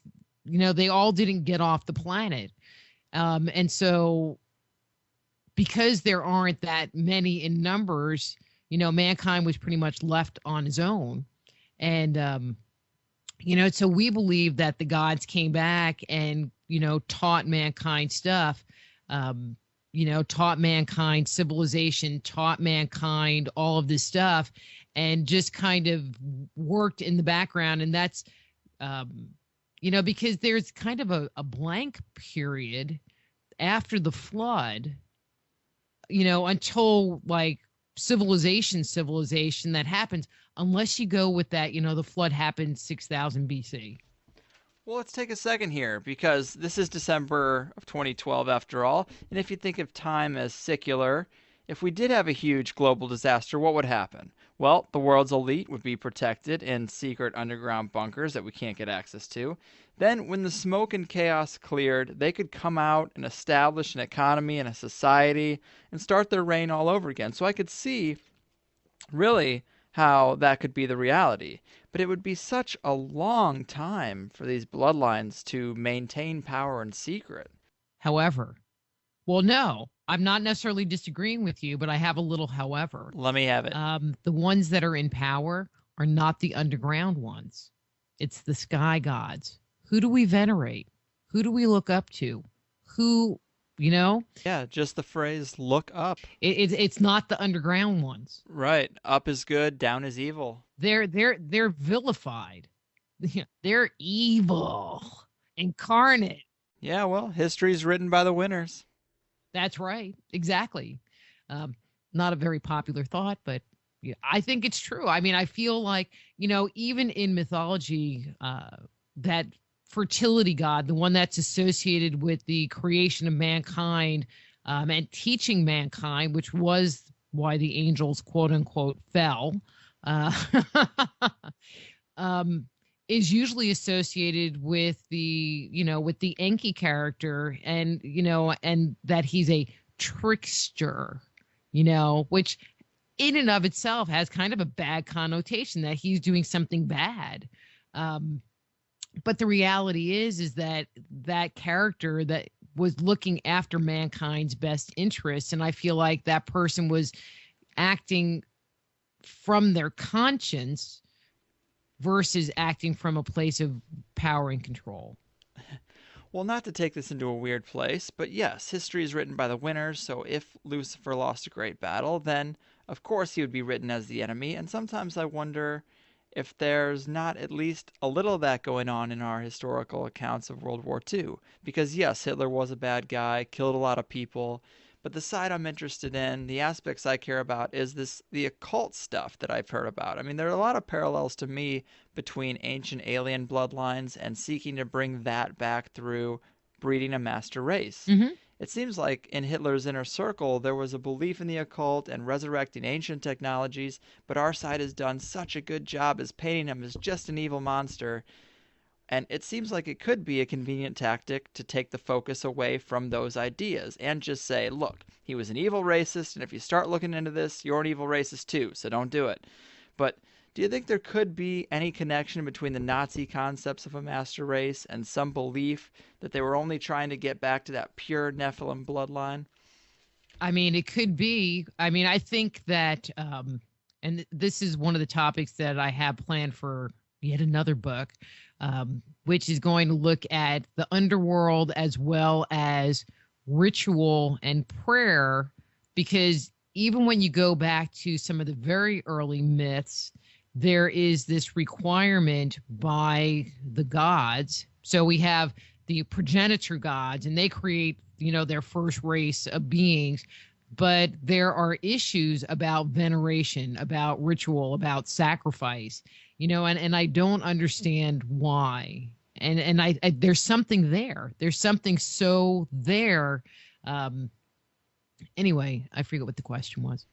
they all didn't get off the planet. And so because there aren't that many in numbers, mankind was pretty much left on his own. And, so we believe that the gods came back and, taught mankind stuff. taught mankind civilization, taught mankind all of this stuff, and just kind of worked in the background. And that's, um, because there's kind of a blank period after the flood, until like civilization that happens, unless you go with that, the flood happened 6,000 BC. Well, let's take a second here because this is December of 2012 after all. And if you think of time as secular, if we did have a huge global disaster, what would happen? Well, the world's elite would be protected in secret underground bunkers that we can't get access to. Then, when the smoke and chaos cleared, they could come out and establish an economy and a society and start their reign all over again. So I could see really how that could be the reality. But it would be such a long time for these bloodlines to maintain power in secret. However, well, no, I'm not necessarily disagreeing with you, but I have a little however. Let me have it. The ones that are in power are not the underground ones. It's the sky gods. Who do we venerate? Who do we look up to? Who, you know? Yeah, just the phrase "look up." It's not the underground ones. Right. Up is good, down is evil. They're vilified. They're evil, incarnate. Yeah, well, history's written by the winners. That's right. Exactly. Not a very popular thought, but yeah, I think it's true. I mean, I feel like, even in mythology, that fertility god, the one that's associated with the creation of mankind, and teaching mankind, which was why the angels, quote unquote, fell, uh, is usually associated with the Enki character, and that he's a trickster, which in and of itself has kind of a bad connotation that he's doing something bad. But the reality is that that character that was looking after mankind's best interests, and I feel like that person was acting from their conscience versus acting from a place of power and control. Well, not to take this into a weird place, but yes, history is written by the winners, so if Lucifer lost a great battle, then of course he would be written as the enemy, and sometimes I wonder if there's not at least a little of that going on in our historical accounts of World War II. Because yes, Hitler was a bad guy, killed a lot of people, but the side I'm interested in, the aspects I care about, is the occult stuff that I've heard about. I mean, there are a lot of parallels to me between ancient alien bloodlines and seeking to bring that back through breeding a master race. Mm-hmm. It seems like in Hitler's inner circle there was a belief in the occult and resurrecting ancient technologies, but our side has done such a good job as painting him as just an evil monster, and it seems like it could be a convenient tactic to take the focus away from those ideas and just say, look, he was an evil racist, and if you start looking into this, you're an evil racist too, so don't do it. But do you think there could be any connection between the Nazi concepts of a master race and some belief that they were only trying to get back to that pure Nephilim bloodline? I mean, it could be. I mean, I think that, and this is one of the topics that I have planned for yet another book, which is going to look at the underworld as well as ritual and prayer, because even when you go back to some of the very early myths, there is this requirement by the gods. So we have the progenitor gods, and they create, their first race of beings. But there are issues about veneration, about ritual, about sacrifice, and I don't understand why. And I there's something there. There's something so there. Anyway, I forget what the question was.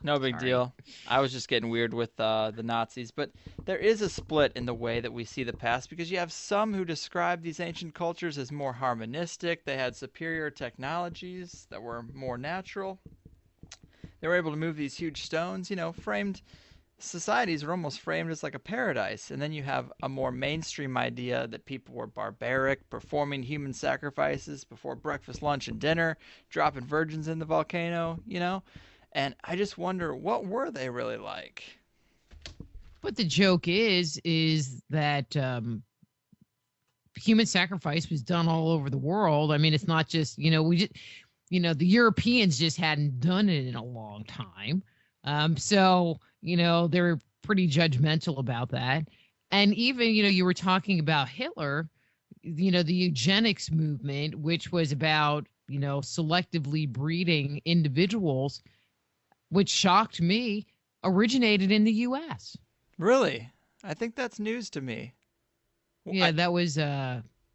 No big Sorry. deal. I was just getting weird with the Nazis, but there is a split in the way that we see the past because you have some who describe these ancient cultures as more harmonistic. They had superior technologies that were more natural. They were able to move these huge stones, framed societies were almost framed as like a paradise. And then you have a more mainstream idea that people were barbaric, performing human sacrifices before breakfast, lunch, and dinner, dropping virgins in the volcano. And I just wonder, what were they really like? But the joke is that human sacrifice was done all over the world. I mean, it's not just, the Europeans just hadn't done it in a long time. So, they're pretty judgmental about that. And even, you were talking about Hitler, the eugenics movement, which was about, selectively breeding individuals, which shocked me, originated in the US. Really? I think that's news to me. Well, Yeah, that was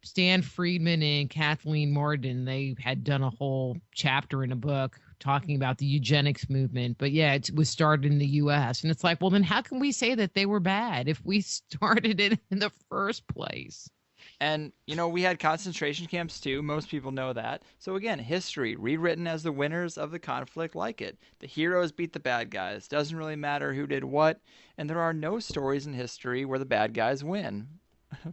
Stan Friedman and Kathleen Marden. They had done a whole chapter in a book talking about the eugenics movement. But yeah, it was started in the US. And it's like, well, then how can we say that they were bad if we started it in the first place? and we had concentration camps too. Most people know that. So again, history rewritten as the winners of the conflict like it. The heroes beat the bad guys. Doesn't really matter who did what, and there are no stories in history where the bad guys win.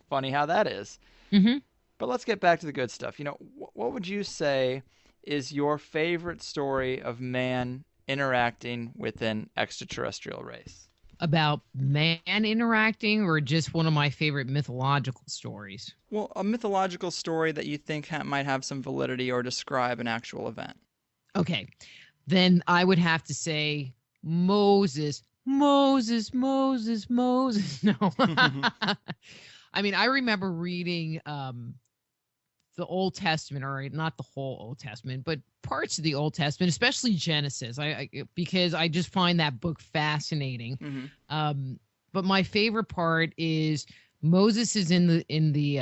Funny how that is. Hmm. But let's get back to the good stuff. What would you say is your favorite story of man interacting with an extraterrestrial race? About man interacting, or just one of my favorite mythological stories? Well, a mythological story that you think might have some validity or describe an actual event. Okay, then I would have to say Moses. Moses, Moses, Moses. No. I mean, I remember reading the Old Testament, or not the whole Old Testament, but parts of the Old Testament, especially Genesis, because I just find that book fascinating. But my favorite part is Moses is in the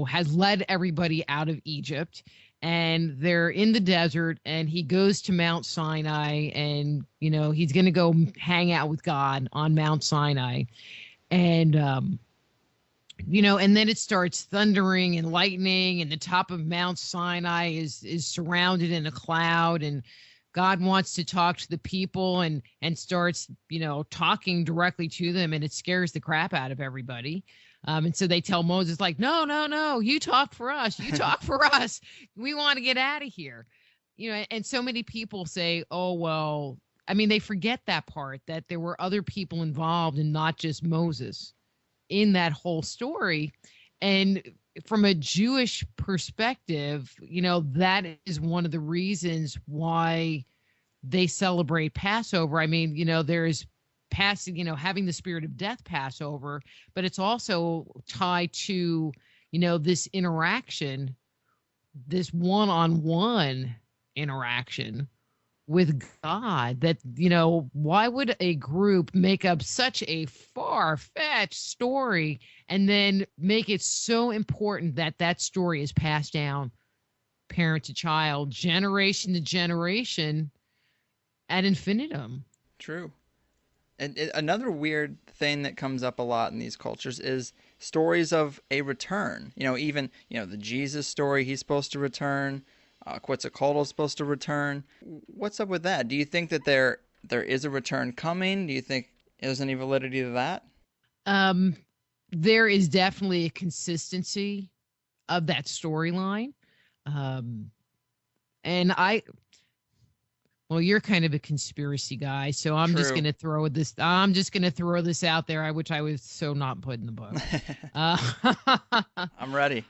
has led everybody out of Egypt, and they're in the desert, and he goes to Mount Sinai, and he's going to go hang out with God on Mount Sinai, and and then it starts thundering and lightning, and the top of Mount Sinai is surrounded in a cloud, and God wants to talk to the people, and starts talking directly to them, and it scares the crap out of everybody. And so they tell Moses, like, no, no, no, you talk for us, you talk for us, we want to get out of here. And so many people say, oh well, I mean, they forget that part, that there were other people involved and not just Moses in that whole story. And from a Jewish perspective, that is one of the reasons why they celebrate Passover. I mean, there's passing, having the spirit of death Passover, but it's also tied to, this interaction, this one-on-one interaction with God. That, why would a group make up such a far-fetched story and then make it so important that that story is passed down parent to child, generation to generation, ad infinitum? True. And another weird thing that comes up a lot in these cultures is stories of a return. Even the Jesus story, he's supposed to return. Quetzalcoatl is supposed to return. What's up with that? Do you think that there is a return coming? Do you think there's any validity to that? There is definitely a consistency of that storyline. And well, you're kind of a conspiracy guy, so I'm just True. going to throw this. I'm just going to throw this out there, which I was so not put in the book. I'm ready.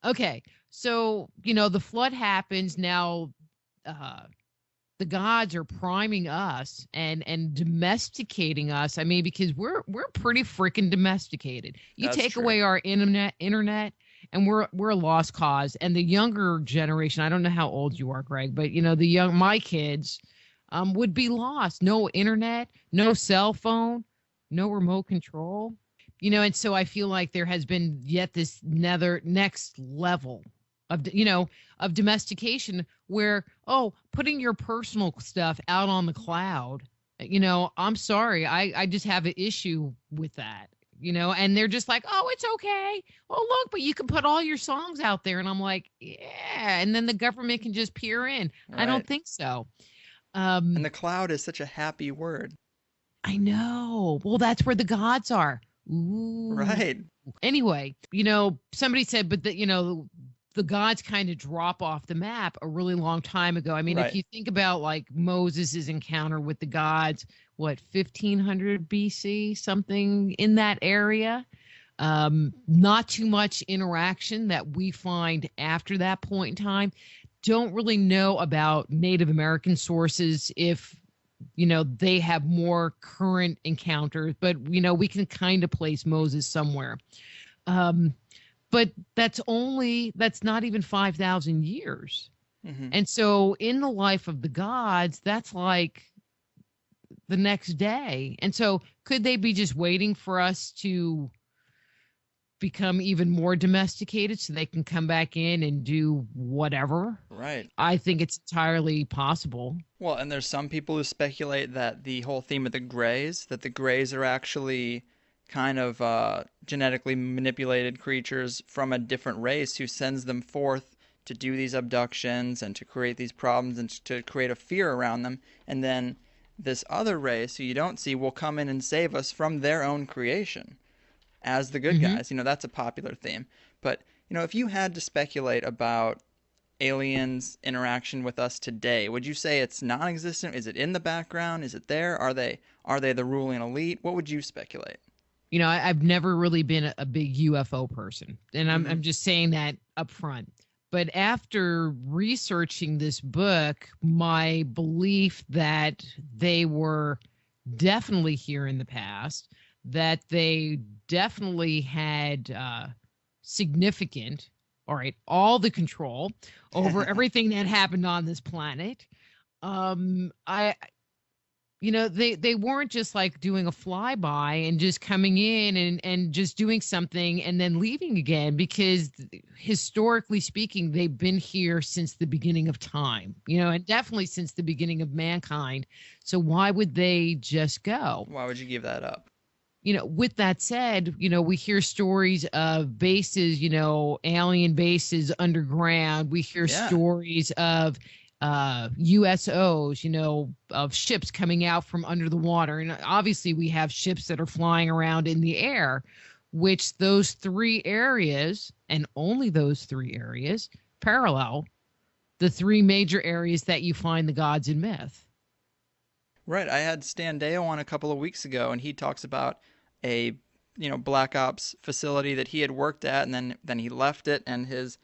Okay, so the flood happens now. The gods are priming us and domesticating us. I mean, because we're pretty freaking domesticated. You That's take true. away our internet, and we're a lost cause. And the younger generation, I don't know how old you are, Greg, but my kids would be lost. No internet, no cell phone, no remote control. And so I feel like there has been yet this next level of domestication where, putting your personal stuff out on the cloud, I'm sorry, I just have an issue with that. And they're just like, oh, it's okay. Oh, look, but you can put all your songs out there. And I'm like, yeah. And then the government can just peer in. Right. I don't think so. And the cloud is such a happy word. I know. Well, that's where the gods are. Ooh. Right. Anyway, somebody said, but the gods kind of drop off the map a really long time ago. I mean, Right. if you think about like Moses's encounter with the gods, what, 1500 BC, something in that area. Not too much interaction that we find after that point in time. don't really know about Native American sources if they have more current encounters, but we can kind of place Moses somewhere. Um, but that's not even 5,000 years. Hmm. And so in the life of the gods, that's like the next day. And so could they be just waiting for us to become even more domesticated so they can come back in and do whatever? Right. I think it's entirely possible. Well, and there's some people who speculate that the whole theme of that the Greys are actually kind of genetically manipulated creatures from a different race who sends them forth to do these abductions and to create these problems and to create a fear around them. And then this other race who you don't see will come in and save us from their own creation as the good Hmm. guys. That's a popular theme. But, if you had to speculate about aliens' interaction with us today, would you say it's non-existent? Is it in the background? Is it there? Are they the ruling elite? What would you speculate? I've never really been a big UFO person, and I'm Hmm. I'm just saying that up front. But after researching this book, my belief that they were definitely here in the past, that they definitely had significant, all right, all the control over everything that happened on this planet. I they weren't just like doing a flyby and just coming in and just doing something and then leaving again, because historically speaking they've been here since the beginning of time, and definitely since the beginning of mankind. So why would they just go? Why would you give that up? With that said, we hear stories of bases, alien bases underground. We hear Yeah. stories of USOs, of ships coming out from under the water. And obviously, we have ships that are flying around in the air, which those three areas, and only those three areas, parallel the three major areas that you find the gods in myth. Right. I had Stan Deo on a couple of weeks ago, and he talks about a Black Ops facility that he had worked at, and then he left it, and his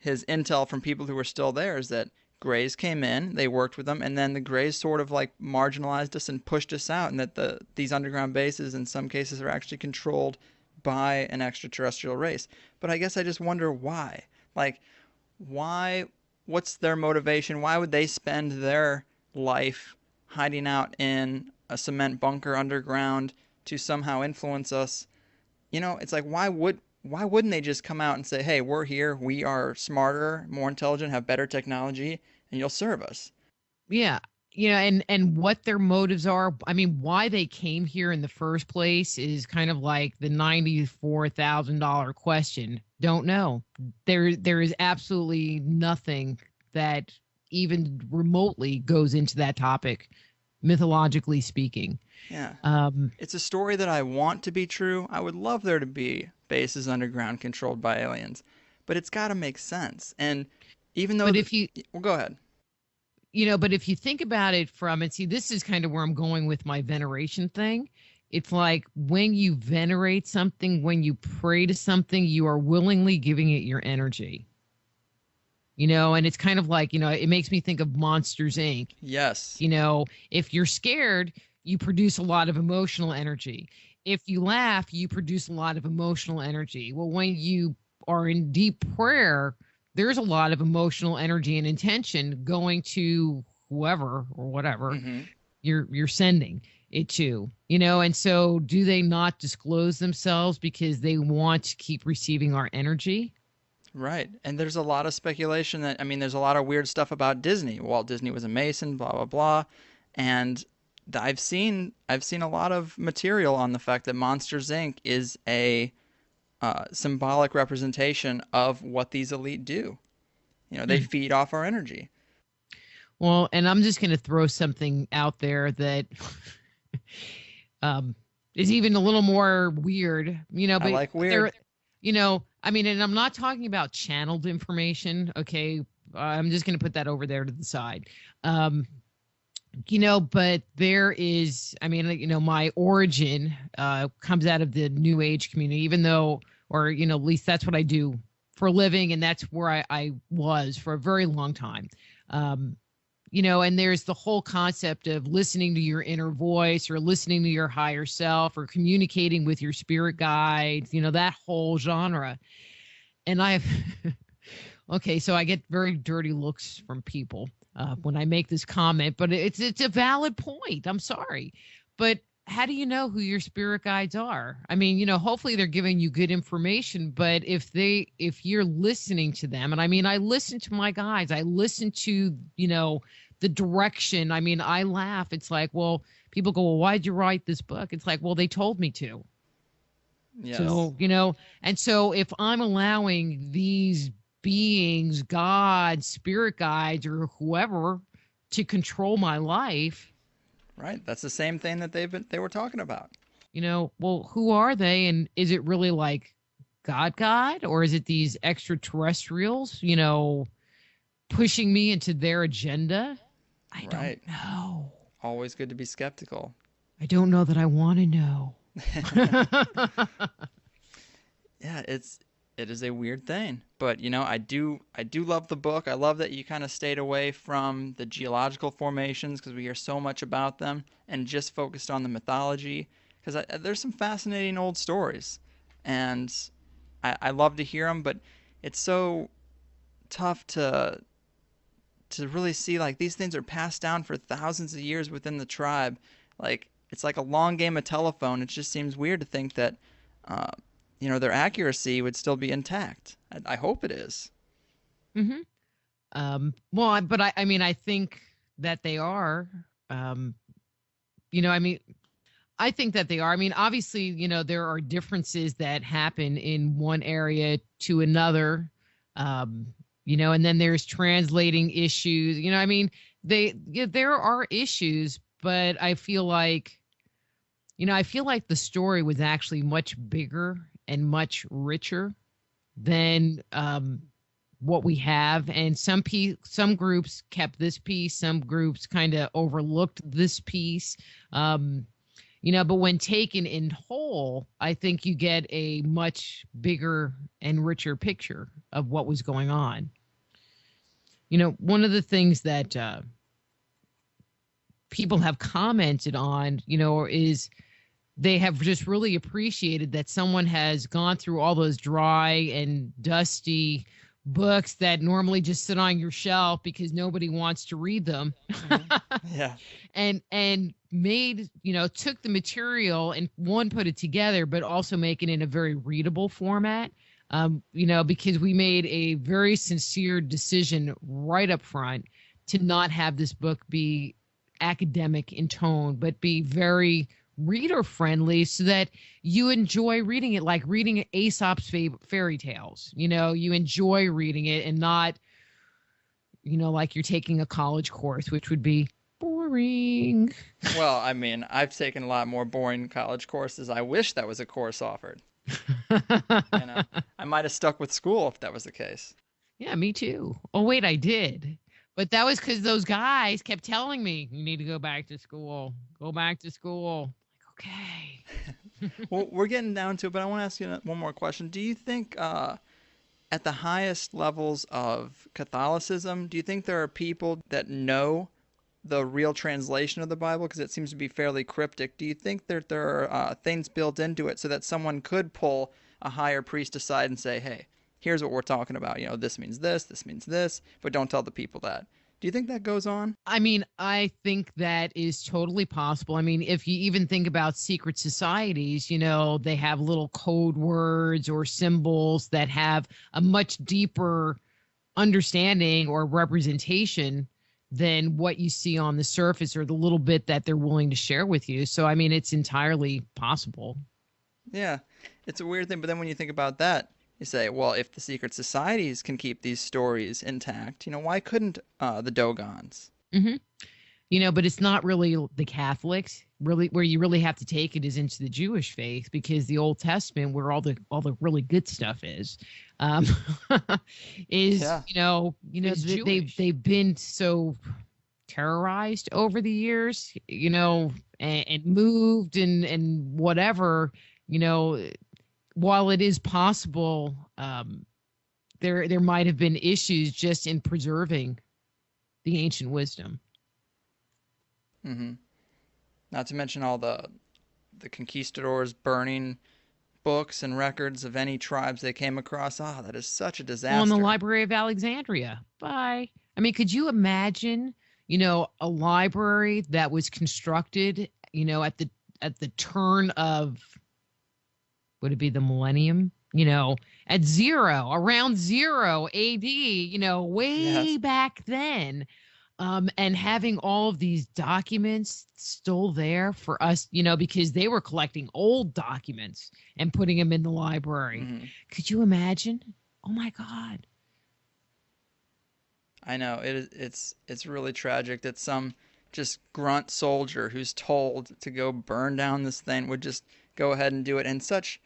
intel from people who were still there is that Greys came in, they worked with them, and then the Greys sort of like marginalized us and pushed us out, and that these underground bases in some cases are actually controlled by an extraterrestrial race. But I guess I just wonder why. Like, why? What's their motivation? Why would they spend their life hiding out in a cement bunker underground to somehow influence us? It's like why wouldn't they just come out and say, "Hey, we're here. We are smarter, more intelligent, have better technology, and you'll serve us." Yeah. And what their motives are. I mean, why they came here in the first place is kind of like the $94,000 question. Don't know. There is absolutely nothing that even remotely goes into that topic, mythologically speaking. Yeah. Um, It's a story that I want to be true. I would love there to be bases underground controlled by aliens, but it's got to make sense. And even though but the, if you well, go ahead. but if you think about it from, and see, this is kind of where I'm going with my veneration thing. It's like when you venerate something, when you pray to something, you are willingly giving it your energy. And it's kind of like, it makes me think of Monsters Inc. Yes. If you're scared, you produce a lot of emotional energy. If you laugh, you produce a lot of emotional energy. Well, when you are in deep prayer, there's a lot of emotional energy and intention going to whoever or whatever Mm-hmm. you're sending it to. And so do they not disclose themselves because they want to keep receiving our energy? Right. And there's a lot of speculation that, I mean, there's a lot of weird stuff about Disney. Walt Disney was a Mason, blah blah blah. And I've seen a lot of material on the fact that Monsters Inc. is a symbolic representation of what these elite do. They Hmm. feed off our energy. Well, and I'm just going to throw something out there that um, is even a little more weird, I but like weird. there, I mean, and I'm not talking about channeled information. Okay. I'm just going to put that over there to the side. Um, but there is, I mean, my origin comes out of the new age community, even though, or, at least that's what I do for a living, and that's where I was for a very long time. Um, and there's the whole concept of listening to your inner voice or listening to your higher self or communicating with your spirit guides, that whole genre. And I've, okay, so I get very dirty looks from people when I make this comment, but it's a valid point. I'm sorry. But how do you know who your spirit guides are? I mean, hopefully they're giving you good information, but if you're listening to them, and I mean, I listen to my guides, I listen to, the direction. I mean, I laugh. It's like, well, people go, well, why'd you write this book? It's like, well, they told me to. Yes. So, and so if I'm allowing these beings, God, spirit guides, or whoever to control my life, Right. That's the same thing that they were talking about. well, who are they? And is it really like God, or is it these extraterrestrials, pushing me into their agenda? I don't Right. know. Always good to be skeptical. I don't know that I want to know. Yeah, it is a weird thing, but I do love the book. I love that you kind of stayed away from the geological formations because we hear so much about them and just focused on the mythology because there's some fascinating old stories, and I love to hear them, but it's so tough to really see like these things are passed down for thousands of years within the tribe. Like it's like a long game of telephone. It just seems weird to think that uh, their accuracy would still be intact. I hope it is. hmm Well, but I mean, I think that they are. Um, I mean, I think that they are. I mean, obviously, there are differences that happen in one area to another. Um, and then there's translating issues. I mean, there are issues, but I feel like the story was actually much bigger and much richer than what we have. And some groups kept this piece, some groups kind of overlooked this piece. But when taken in whole, I think you get a much bigger and richer picture of what was going on. One of the things that people have commented on, is they have just really appreciated that someone has gone through all those dry and dusty books that normally just sit on your shelf because nobody wants to read them. Hmm. Yeah. and made, took the material and one put it together, but also make it in a very readable format. Because we made a very sincere decision right up front to not have this book be academic in tone, but be very reader friendly so that you enjoy reading it, like reading Aesop's fairy tales. You enjoy reading it and not, like you're taking a college course, which would be boring. Well, I mean, I've taken a lot more boring college courses. I wish that was a course offered. You know, I might have stuck with school if that was the case. Yeah, me too. Oh, wait, I did. But that was because those guys kept telling me, you need to go back to school. Go back to school. Like, okay. Well, we're getting down to it, but I want to ask you one more question. Do you think, at the highest levels of Catholicism, do you think there are people that know the real translation of the Bible? Because it seems to be fairly cryptic. Do you think that there are things built into it so that someone could pull a higher priest aside and say, hey, here's what we're talking about. This means this, but don't tell the people that. Do you think that goes on? I mean, I think that is totally possible. I mean, if you even think about secret societies, they have little code words or symbols that have a much deeper understanding or representation than what you see on the surface or the little bit that they're willing to share with you. So, I mean, it's entirely possible. Yeah, it's a weird thing. But then when you think about that, you say, well, if the secret societies can keep these stories intact, why couldn't the Dogons? hmm but it's not really the Catholics. Really, where you really have to take it is into the Jewish faith, because the Old Testament, where all the really good stuff is, um, is Yeah, it's they've been so terrorized over the years, and moved and whatever, while it is possible there might have been issues just in preserving the ancient wisdom. Hmm. Not to mention all the conquistadors burning books and records of any tribes they came across. Ah, that is such a On the disaster. Library of Alexandria. Bye. I mean, could you imagine, a library that was constructed, at the turn of, would it be the millennium? At around zero AD, way Yes. back then. And having all of these documents still there for us, because they were collecting old documents and putting them in the library. Hmm. Could you imagine? Oh my God. I know it's really tragic that some just grunt soldier who's told to go burn down this thing would just go ahead and do it. And such,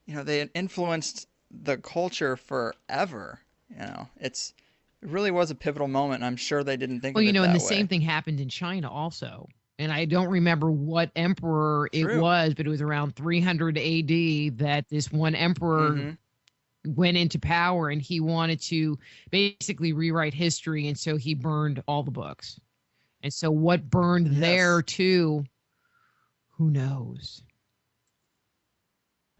they had influenced the culture forever. It really was a pivotal moment. And I'm sure they didn't think Well, of it and the that same way. thing happened in China also. And I don't remember what emperor it True. was, but it was around 300 AD that this one emperor Mm-hmm. went into power and he wanted to basically rewrite history. And so he burned all the books. And so what burned there Yes. too, who knows?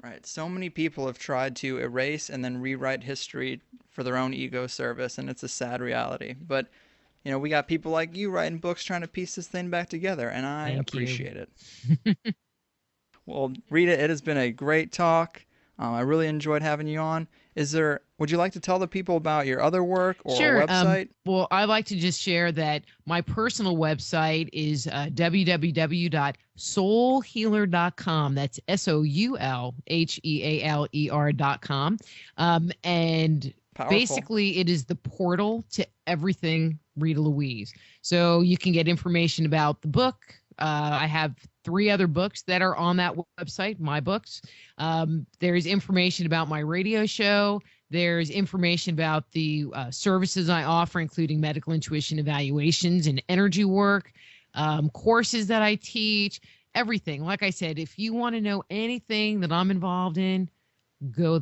Right. So many people have tried to erase and then rewrite history for their own ego service, and it's a sad reality. But, we got people like you writing books trying to piece this thing back together, and I Thank you. appreciate it. Well, Rita, it has been a great talk. I really enjoyed having you on. Would you like to tell the people about your other work or a Sure. website? Well, I like to just share that my personal website is www.soulhealer.com. That's SOULHEALER.com. And Powerful. basically, it is the portal to everything Rita Louise. So you can get information about the book. I have 3 other books that are on that website, my books. There's information about my radio show. There's information about the services I offer, including medical intuition evaluations and energy work, courses that I teach, everything. Like I said, if you want to know anything that I'm involved in, go